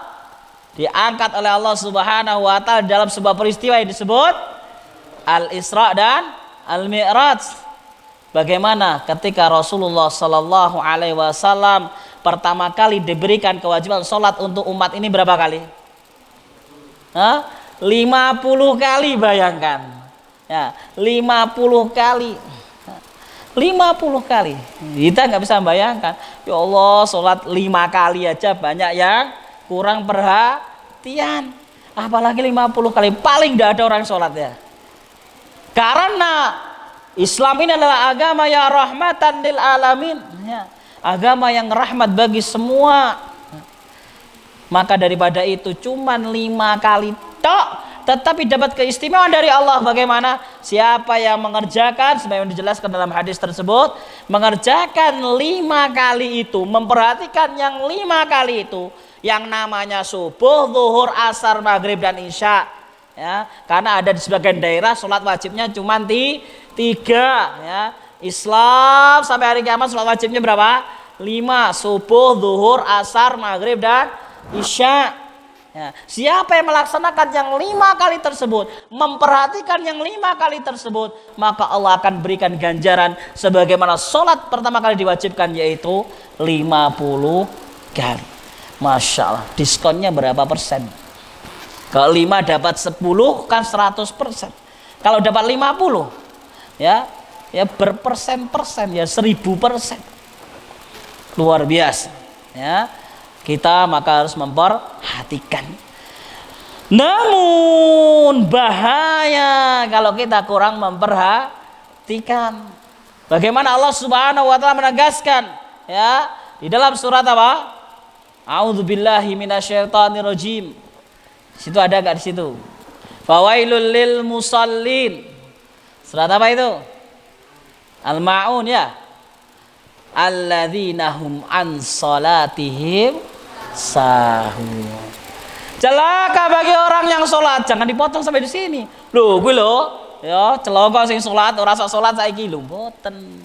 diangkat oleh Allah Subhanahu Wa Taala dalam sebuah peristiwa yang disebut Al-Isra dan Al-Mi'raj. Bagaimana ketika Rasulullah Sallallahu Alaihi Wasallam pertama kali diberikan kewajiban sholat untuk umat ini berapa kali? 50 kali, bayangkan. Ya, 50 kali. 50 kali. Kita nggak bisa membayangkan. Ya Allah, sholat 5 kali aja banyak yang kurang perhatian. Apalagi 50 kali. Paling nggak ada orang sholat, ya. Karena Islam ini adalah agama yang rahmatan lil alamin, ya. Agama yang rahmat bagi semua. Maka daripada itu cuman 5 kali tok, tetapi dapat keistimewaan dari Allah. Bagaimana? Siapa yang mengerjakan, sebagaimana dijelaskan dalam hadis tersebut, mengerjakan 5 kali itu, memperhatikan yang 5 kali itu, yang namanya subuh, zuhur, asar, maghrib, dan isya, ya. Karena ada di sebagian daerah sholat wajibnya cuma 3, ya. Islam sampai hari kiamat sholat wajibnya berapa? 5, subuh, zuhur, asar, maghrib, dan isya. Ya, siapa yang melaksanakan yang 5 kali tersebut, memperhatikan yang 5 kali tersebut, maka Allah akan berikan ganjaran sebagaimana sholat pertama kali diwajibkan, yaitu 50 kali. Masya Allah, diskonnya berapa persen? Kalau 5 dapat 10 kan 100%. Kalau dapat 50, ya berpersen-persen, ya 1000%. Luar biasa, ya. Kita maka harus memperhatikan. Namun bahaya kalau kita kurang memperhatikan. Bagaimana Allah Subhanahu wa taala menegaskan, ya, di dalam surat apa? A'udzubillahi minasyaitonirrajim. Situ ada enggak di situ? Fawailul lil musallin. Surat apa itu? Al-Ma'un, ya. Alladzina hum an salatihim sahun. Celaka bagi orang yang sholat. Jangan dipotong sampai di sini. Loh, gue loh, ya celaka sing sholat ora sak sholat saiki lho, mboten.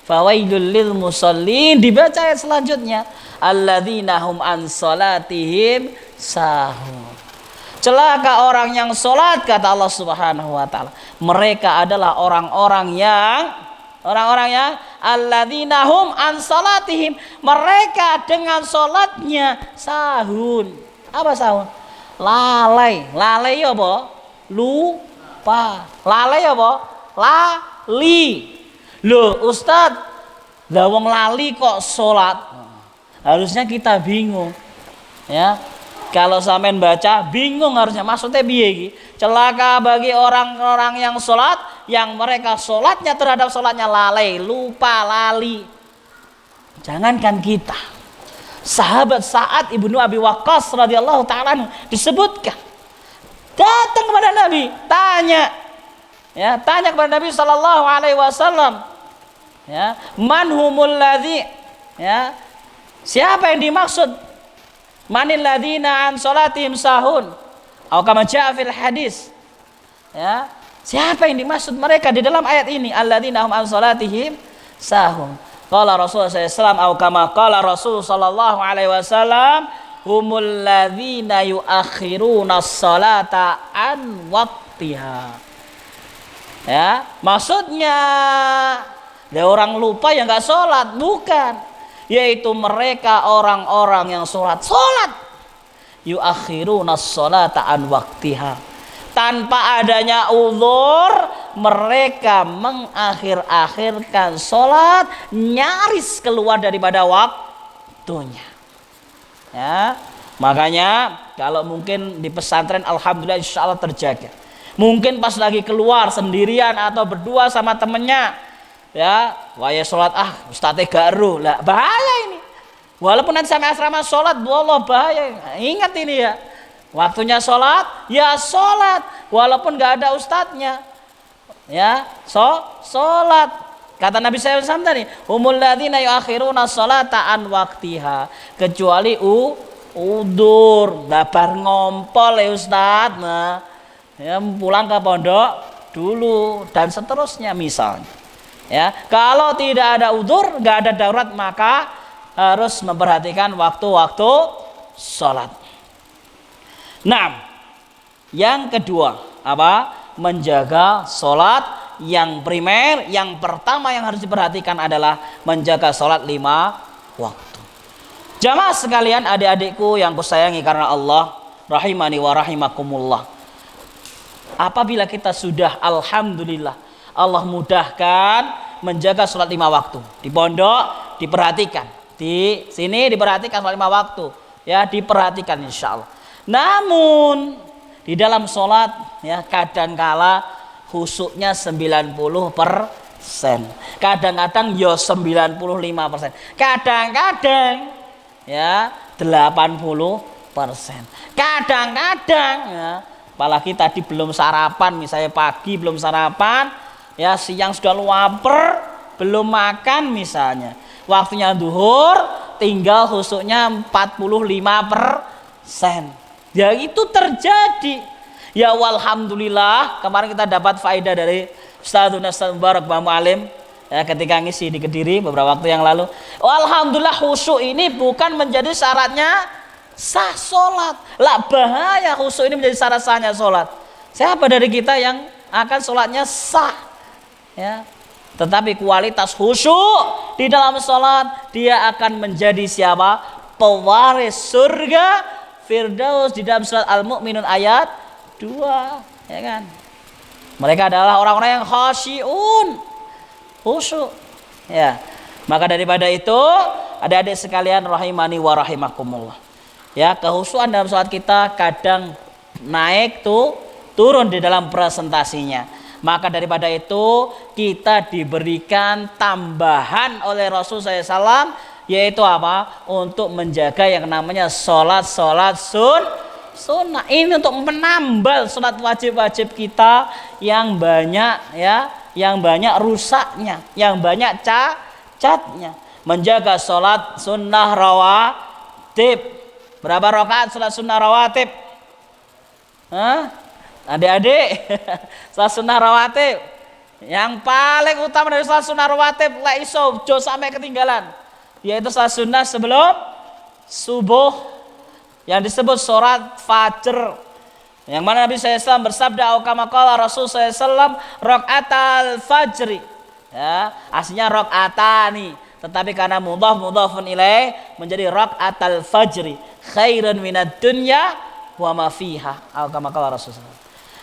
Fawailul lil musallin, dibaca ayat selanjutnya. Alladzina hum an salatihim sahun. Celaka orang yang sholat, kata Allah Subhanahu wa taala. Mereka adalah orang-orang yang alladzina hum an salatihim, mereka dengan sholatnya sahun. Apa sahun? Lalai. Lalai apa? Lupa. Lalai apa? Lali. Loh Ustaz, lah wong lali kok sholat? Harusnya kita bingung, ya. Kalau sampean baca bingung harusnya maksudnya piye iki? Celaka bagi orang-orang yang sholat, yang mereka sholatnya terhadap sholatnya lalai, lupa, lali. Jangankan kita, sahabat Sa'ad ibnu Abi Waqqas radhiyallahu ta'ala disebutkan datang kepada Nabi, tanya kepada Nabi sallallahu alaihi wasallam, ya, man humul ladzi, ya, siapa yang dimaksud manil ladzina an salatihim sahun, atau kama jaa fil hadis, ya, siapa yang dimaksud mereka di dalam ayat ini, alladzina hum an salatihim sahun. Qala Rasulullah SAW, atau kama qala Rasul sallallahu alaihi wasallam, humul ladzina yuakhiruna as-salata an waqtiha. Ya, maksudnya ada orang lupa yang enggak sholat, bukan, yaitu mereka orang-orang yang sholat yuakhiruna as-salata an waqtiha, tanpa adanya uzur mereka mengakhir-akhirkan sholat, nyaris keluar daripada waktunya, ya. Makanya kalau mungkin di pesantren alhamdulillah insya Allah terjaga. Mungkin pas lagi keluar sendirian atau berdua sama temennya, ya, waya sholat, ustadz gak ero lah, bahaya ini. Walaupun nanti sampai asrama sholat, wallah bahaya. Ingat ini ya, waktunya sholat, ya sholat, walaupun gak ada ustadznya, ya, sholat. Kata Nabi SAW tadi, humul ladzina yuakhiruna sholata an waqtiha, kecuali udur, dabar ngompol ya ustadz, nah, ya, pulang ke pondok dulu dan seterusnya misalnya. Ya, kalau tidak ada udzur, nggak ada darurat, maka harus memperhatikan waktu-waktu sholat. Nah, yang kedua apa? Menjaga sholat yang primer, yang pertama yang harus diperhatikan adalah menjaga sholat 5 waktu. Jamaah sekalian, adik-adikku yang kusayangi karena Allah, rahimani wa rahimakumullah. Apabila kita sudah alhamdulillah Allah mudahkan menjaga sholat 5 waktu di pondok, diperhatikan, di sini diperhatikan sholat 5 waktu, ya, diperhatikan insya Allah. Namun di dalam sholat, ya, kadangkala khusyuknya 90%, kadang-kadang ya 95%, kadang-kadang ya 80%, kadang-kadang ya, apalagi tadi belum sarapan, misalnya pagi belum sarapan, ya, siang sudah lapar, belum makan misalnya, waktunya zuhur, tinggal khusyuknya 45%. Ya itu terjadi. Ya walhamdulillah, kemarin kita dapat faedah dari Ustaz Mubarak Bang Mualim, ya, ketika ngisi di Kediri beberapa waktu yang lalu. Alhamdulillah khusyuk ini bukan menjadi syaratnya sah sholat. Lah bahaya khusyuk ini menjadi syarat sahnya sholat. Siapa dari kita yang akan sholatnya sah? Ya. Tetapi kualitas khusyuk di dalam sholat, dia akan menjadi siapa? Pewaris surga Firdaus di dalam surat Al-Mu'minun ayat 2, ya kan? Mereka adalah orang-orang yang khasyun, khusyuk. Ya. Maka daripada itu, adik-adik sekalian rahimani wa rahimakumullah. Ya, kehusuan dalam sholat kita kadang naik turun di dalam presentasinya. Maka daripada itu kita diberikan tambahan oleh Rasul SAW, yaitu apa? Untuk menjaga yang namanya sholat sunnah. Ini untuk menambal sholat wajib-wajib kita yang banyak, ya, yang banyak rusaknya, yang banyak catnya. Menjaga sholat sunnah rawatib. Berapa rakaat sholat sunnah rawatib? Hah? Adik-adik, sholat sunnah rawatib yang paling utama dari sholat sunnah rawatib la iso jo sampai ketinggalan, yaitu sholat sunnah sebelum subuh yang disebut sholat fajr, yang mana Nabi SAW bersabda kama qala Rasul SAW raqatal fajri, ya, aslinya raqatani, tetapi karena mudhafun ilaih menjadi raqatal fajri khairun minad dunya wa ma fiha, kama qala Rasul SAW.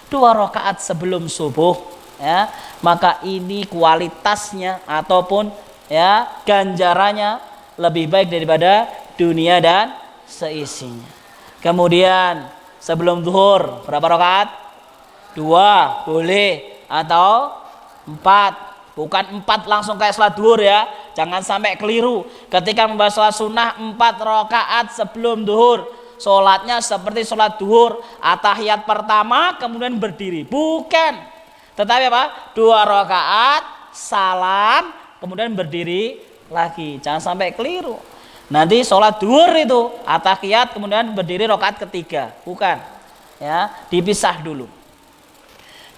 2 rakaat sebelum subuh, ya, maka ini kualitasnya ataupun, ya, ganjarannya lebih baik daripada dunia dan seisinya. Kemudian sebelum zuhur berapa rakaat? 2 boleh, atau 4, bukan 4 langsung kayak salat zuhur, ya, jangan sampai keliru ketika membahas salat sunnah. 4 rakaat sebelum zuhur sholatnya seperti sholat duhur, atahiyat pertama kemudian berdiri, bukan. Tetapi apa? 2 rakaat salam kemudian berdiri lagi, jangan sampai keliru. Nanti sholat duhur itu atahiyat kemudian berdiri rakaat ketiga, bukan, ya, dipisah dulu.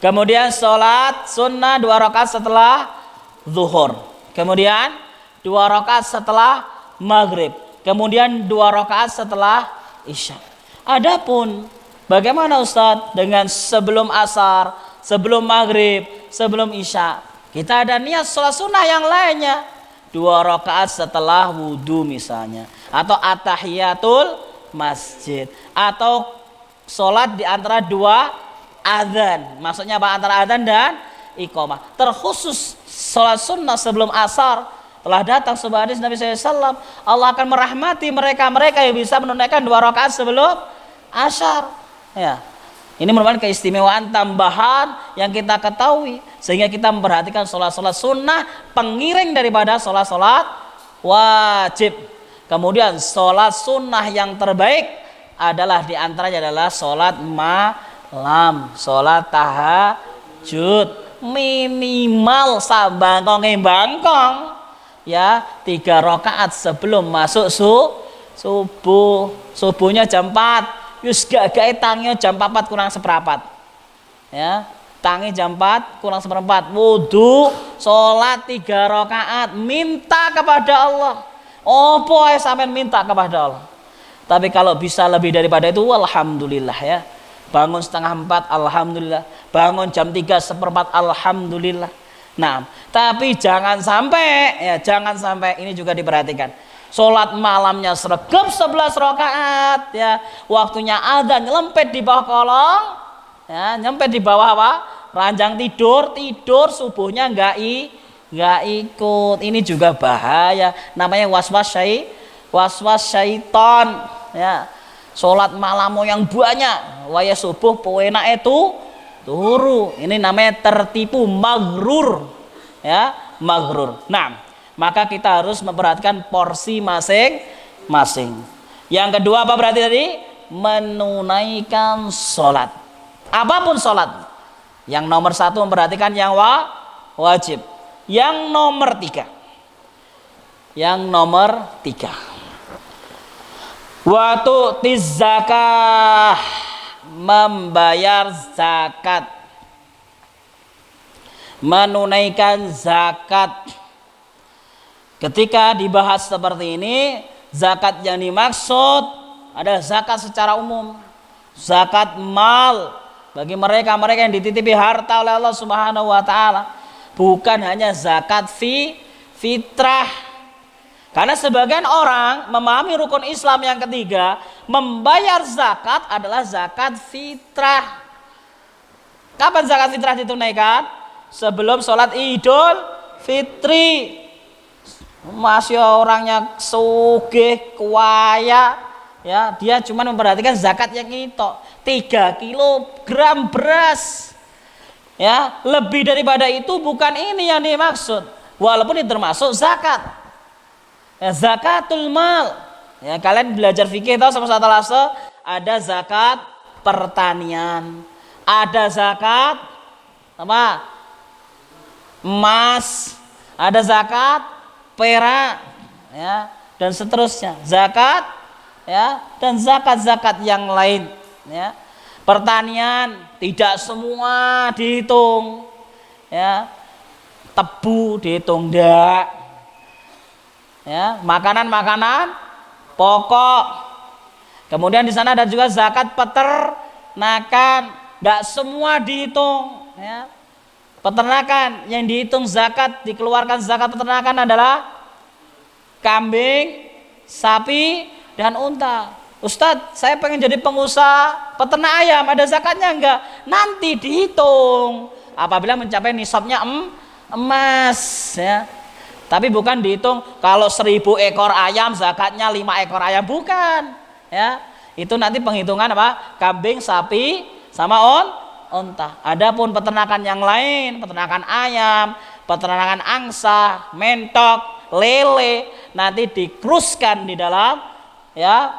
Kemudian sholat sunnah 2 rakaat setelah zuhur, kemudian 2 rakaat setelah maghrib, kemudian 2 rakaat setelah isya. Adapun bagaimana Ustadz dengan sebelum asar, sebelum maghrib, sebelum isya? Kita ada niat sholat sunnah yang lainnya, 2 rakaat setelah wudhu misalnya, atau atahiyatul masjid, atau sholat di antara 2 adzan. Maksudnya apa? Antara adzan dan iqamah. Terkhusus sholat sunnah sebelum asar. Telah datang sebuah hadis Nabi SAW, Allah akan merahmati mereka-mereka yang bisa menunaikan 2 rakaat sebelum asar. Ya, ini merupakan keistimewaan tambahan yang kita ketahui, sehingga kita memperhatikan sholat-sholat sunnah pengiring daripada sholat-sholat wajib. Kemudian sholat sunnah yang terbaik adalah diantaranya adalah sholat malam, sholat tahajud, minimal bangkong, ya, 3 rakaat sebelum masuk subuh. Subuhnya jam 4, yus gak tangnya jam 4 kurang seperempat, ya, tangi jam 4 kurang seperempat, wudhu, sholat 3 rakaat, minta kepada Allah. Opo ae sampean minta kepada Allah. Tapi kalau bisa lebih daripada itu, alhamdulillah, ya. Bangun setengah 4, alhamdulillah. Bangun jam 3:15, alhamdulillah. Nah, tapi jangan sampai, ya, jangan sampai ini juga diperhatikan. Sholat malamnya sregep 11 rakaat, ya, waktunya adzan nyelempet di bawah kolong, ya, nyelempet di bawah apa? Ranjang tidur subuhnya nggak ikut. Ini juga bahaya, namanya waswas syaiton, ya. Sholat malammu yang banyak, waya subuh pewenak itu turu, ini namanya tertipu, maghrur, ya, maghrur. Nah, maka kita harus memperhatikan porsi masing-masing. Yang kedua apa berarti tadi? Menunaikan sholat, apapun sholat. Yang nomor 1 memperhatikan yang wajib. Yang nomor 3 waktu zakah, membayar zakat, menunaikan zakat. Ketika dibahas seperti ini, zakat yang dimaksud ada zakat secara umum, zakat mal bagi mereka yang dititipi harta oleh Allah Subhanahu wa taala, bukan hanya zakat fitrah. Karena sebagian orang memahami rukun Islam yang ketiga, membayar zakat adalah zakat fitrah. Kapan zakat fitrah ditunaikan? Sebelum sholat Idul Fitri. Masih orangnya sugih, kuaya, ya, dia cuma memperhatikan zakat yang itu 3 kilogram beras, ya, lebih daripada itu bukan ini yang dimaksud, walaupun itu termasuk zakat, ya, zakatul mal, ya, kalian belajar fikih tahu sama satu ada zakat pertanian, ada zakat apa emas, ada zakat perak, ya, dan seterusnya, zakat, ya, dan zakat yang lain, ya. Pertanian tidak semua dihitung, ya, tebu dihitung enggak, ya, makanan pokok. Kemudian di sana ada juga zakat peternakan, enggak semua dihitung, ya. Peternakan yang dihitung zakat, dikeluarkan zakat peternakan adalah kambing, sapi, dan unta. Ustadz, saya pengen jadi pengusaha peternak ayam, ada zakatnya enggak? Nanti dihitung apabila mencapai nisabnya emas, ya. Tapi bukan dihitung kalau 1000 ekor ayam zakatnya 5 ekor ayam, bukan, ya. Itu nanti penghitungan apa? Kambing, sapi, sama unta. Adapun peternakan yang lain, peternakan ayam, peternakan angsa, mentok, lele, nanti dikruskan di dalam, ya,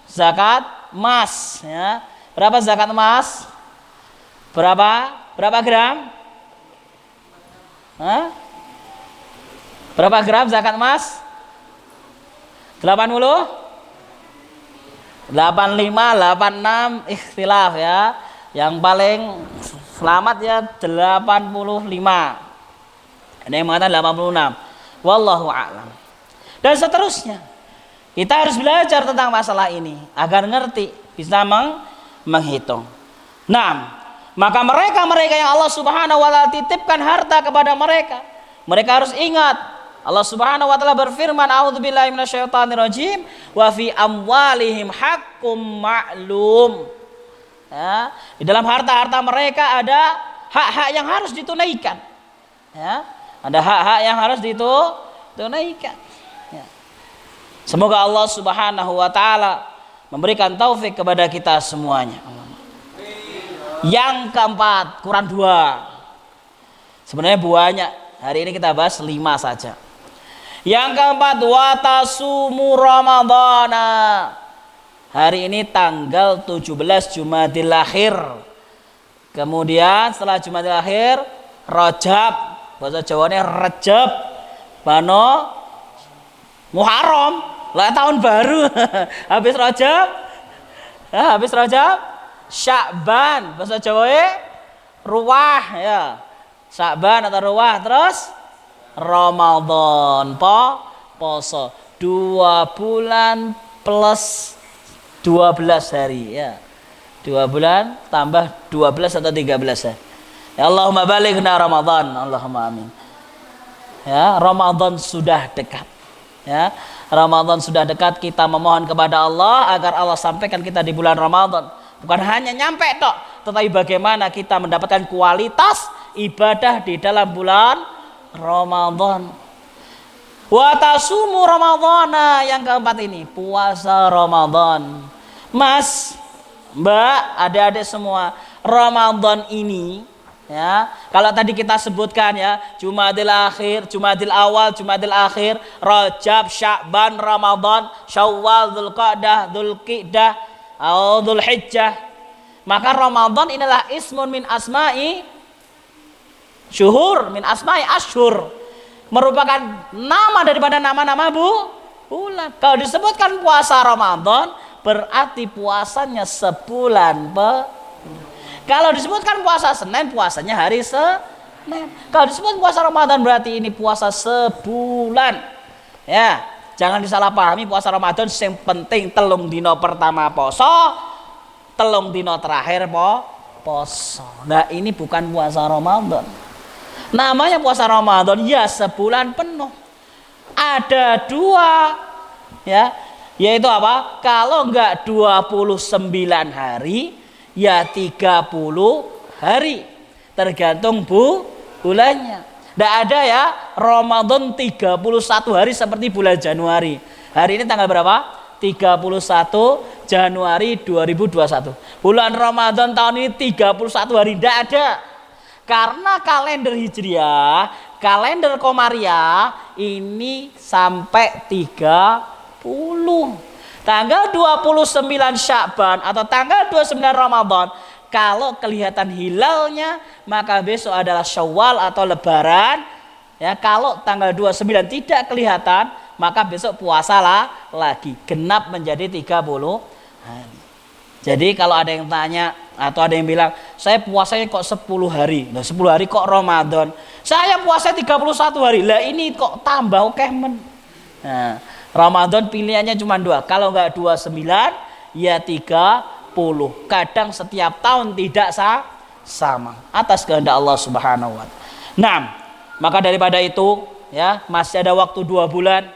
zakat emas, ya. Berapa zakat emas? Berapa gram? Hah? Berapa gram zakat emas? 80? 85, 86, ikhtilaf, ya. Yang paling selamat ya 85. Ada yang mengatakan 86. Wallahu a'lam. Dan seterusnya. Kita harus belajar tentang masalah ini agar ngerti, bisa menghitung. Nah, maka mereka yang Allah Subhanahu wa taala titipkan harta kepada mereka harus ingat Allah Subhanahu wa taala berfirman, a'udzubillahi minasyaitonirrajim, wa fi amwalihim haqqum ma'lum. Ya, di dalam harta-harta mereka ada hak-hak yang harus ditunaikan. Ya, ada hak-hak yang harus ditunaikan. Ya. Semoga Allah Subhanahu wa taala memberikan taufik kepada kita semuanya. Yang keempat, Quran 2. Sebenarnya banyak. Hari ini kita bahas 5 saja. Yang keempat, wa tasumu ramadhana. Hari ini tanggal 17 Jumadil Akhir. Kemudian setelah Jumadil Akhir, Rajab, bahasa Jawanya Rejab, Bano, Muharram, lah tahun baru. Habis Rajab, Sya'ban, bahasa Jawanya Ruwah, ya. Sya'ban atau Ruwah, terus Ramadan, poso 2 bulan plus 12 hari, ya. 2 bulan tambah 12 atau 13 ya. Ya Allahumma balighna Ramadan, Allahumma amin. Ya, Ramadan sudah dekat. Ya, Ramadan sudah dekat, kita memohon kepada Allah agar Allah sampaikan kita di bulan Ramadan. Bukan hanya nyampe tok, tetapi bagaimana kita mendapatkan kualitas ibadah di dalam bulan Ramadan. Wa tasumu Ramadhana, yang keempat ini, puasa Ramadan. Mas, Mbak, adik-adik semua, Ramadan ini, ya, kalau tadi kita sebutkan, ya, Jumadil Akhir, Jumadil Awal, Jumadil Akhir, Rajab, Sya'ban, Ramadan, Syawal, Dzulqa'dah, Dzulqa'dah, Dzulhijjah. Maka Ramadan inilah ismun min asma'i syuhur, min asma'i asyhur, merupakan nama daripada nama-nama bulan. Kalau disebutkan puasa Ramadan, berarti puasanya sebulan. Kalau disebutkan puasa Senin, puasanya hari Senin. Kalau disebut puasa Ramadan, berarti ini puasa sebulan. Ya, Jangan disalahpahami puasa Ramadan sing penting telung dino pertama poso, telung dino terakhir poso. Nah, ini bukan puasa Ramadan. Namanya puasa Ramadan ya sebulan penuh. Ada dua ya, yaitu apa? Kalau enggak 29 hari ya 30 hari. Tergantung bulannya. Tidak ada ya Ramadan 31 hari seperti bulan Januari. Hari ini tanggal berapa? 31 Januari 2021. Bulan Ramadan tahun ini 31 hari. Tidak ada. Karena kalender Hijriah, kalender Komariah ini sampai 30. Tanggal 29 Sya'ban atau tanggal 29 Ramadan, kalau kelihatan hilalnya maka besok adalah Syawal atau Lebaran. Ya, kalau tanggal 29 tidak kelihatan maka besok puasalah lagi, genap menjadi 30 hari. Jadi kalau ada yang tanya atau ada yang bilang saya puasanya kok 10 hari, nah 10 hari kok Ramadan, saya puasa 31 hari, lah ini kok tambah oke men. Nah, Ramadan pilihannya cuma dua, kalau enggak 29 ya 30. Kadang setiap tahun tidak sama atas kehendak Allah Subhanahu wa taala. Nah, maka daripada itu ya, masih ada waktu 2 bulan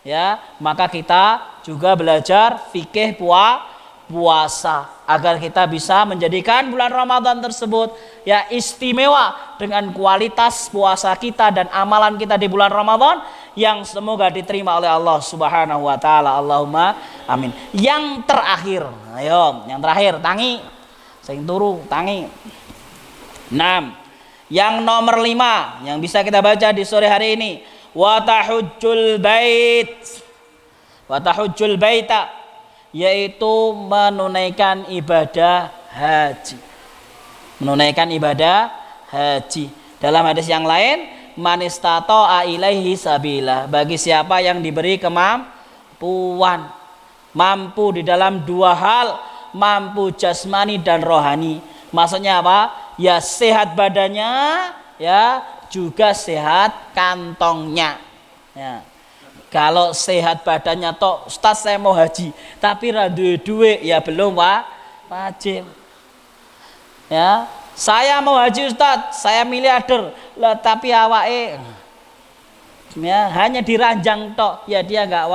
ya, maka kita juga belajar fikih puasa agar kita bisa menjadikan bulan Ramadan tersebut ya istimewa dengan kualitas puasa kita dan amalan kita di bulan Ramadan yang semoga diterima oleh Allah Subhanahu wa taala. Allahumma amin. Yang terakhir, ayo, yang terakhir tangi. Sing turu tangi. 6. Yang nomor 5 yang bisa kita baca di sore hari ini, wa tahujjul bait. Wa tahujjul baita, yaitu menunaikan ibadah haji. Menunaikan ibadah haji. Dalam hadis yang lain, man istata'a ilaihi sabila, bagi siapa yang diberi kemampuan, mampu di dalam 2 hal, mampu jasmani dan rohani. Maksudnya apa? Ya sehat badannya, ya juga sehat kantongnya. Ya. Kalau sehat badannya toh, Ustaz saya mau haji, tapi ra duwe ya belum wajib. Ya, saya mau haji Ustaz, saya miliarder, lah tapi awake ya hanya diranjang tok, ya dia enggak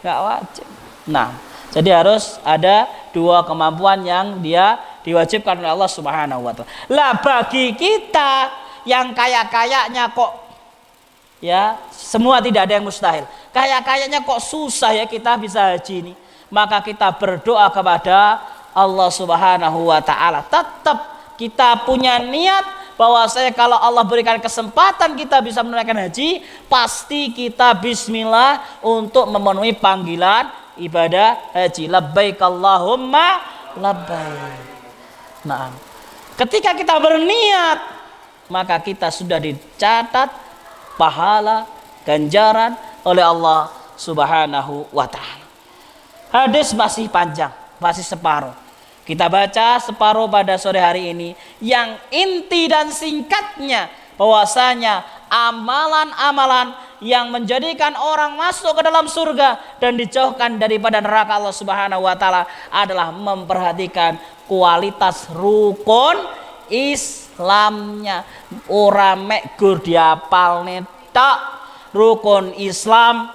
wajib. Nah, jadi harus ada 2 kemampuan yang dia diwajibkan oleh Allah Subhanahu wa taala. Lah bagi kita yang kaya-kayanya kok ya, semua tidak ada yang mustahil. Kayaknya kok susah ya kita bisa haji ini. Maka kita berdoa kepada Allah Subhanahu wa taala. Tetap kita punya niat bahwa saya kalau Allah berikan kesempatan kita bisa menunaikan haji, pasti kita bismillah untuk memenuhi panggilan ibadah haji. Labbaik Allahumma labbaik. Nah, ketika kita berniat, maka kita sudah dicatat pahala ganjaran oleh Allah Subhanahu wa taala. Hadis masih panjang, masih separuh. Kita baca separuh pada sore hari ini. Yang inti dan singkatnya bahwasanya amalan-amalan yang menjadikan orang masuk ke dalam surga dan dijauhkan daripada neraka Allah Subhanahu wa taala adalah memperhatikan kualitas rukun Islamnya. Ora mek gur diapalne tok. Rukun Islam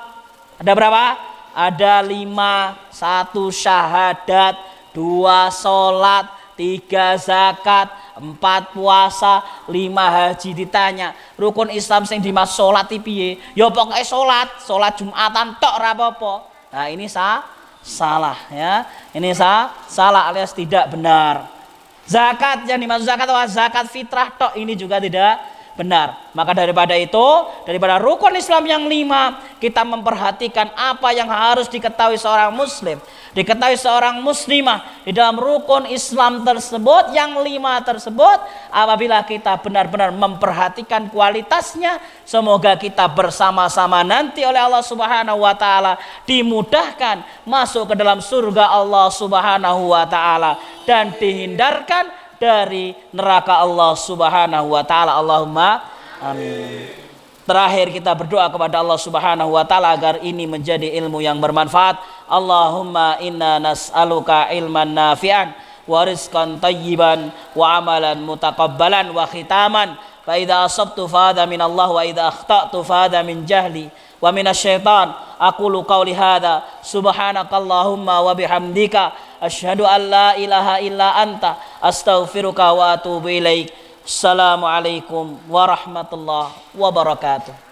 ada berapa? Ada 5. 1 syahadat, 2 sholat, 3 zakat, 4 puasa, 5 haji. Ditanya rukun Islam sing dimas sholat piye? Ya pokoknya sholat Jumatan tok ora apa-apa. Nah ini salah ya. Ini salah alias tidak benar. Zakat yang dimaksud zakat adalah zakat fitrah tok, ini juga tidak benar. Maka daripada itu, daripada rukun Islam yang 5, kita memperhatikan apa yang harus diketahui seorang muslim, diketahui seorang muslimah di dalam rukun Islam tersebut yang 5 tersebut. Apabila kita benar-benar memperhatikan kualitasnya, semoga kita bersama-sama nanti oleh Allah Subhanahu wa taala dimudahkan masuk ke dalam surga Allah Subhanahu wa taala dan dihindarkan dari neraka Allah Subhanahu wa taala. Allahumma amin. Terakhir kita berdoa kepada Allah Subhanahu wa taala agar ini menjadi ilmu yang bermanfaat. Allahumma inna nas'aluka ilman nafi'an wa rizqan tayyiban wa amalan mutaqabbalan wa khitaman. Fa idza asabtu fa hadha min Allah wa idza akhta'tu fa hadha min jahli wa minasyaitan. Aqulu qawli hadza subhanakallahumma wa bihamdika asyhadu an la ilaha illa anta astaghfiruka wa atubu ilaik. Assalamualaikum warahmatullahi wabarakatuh.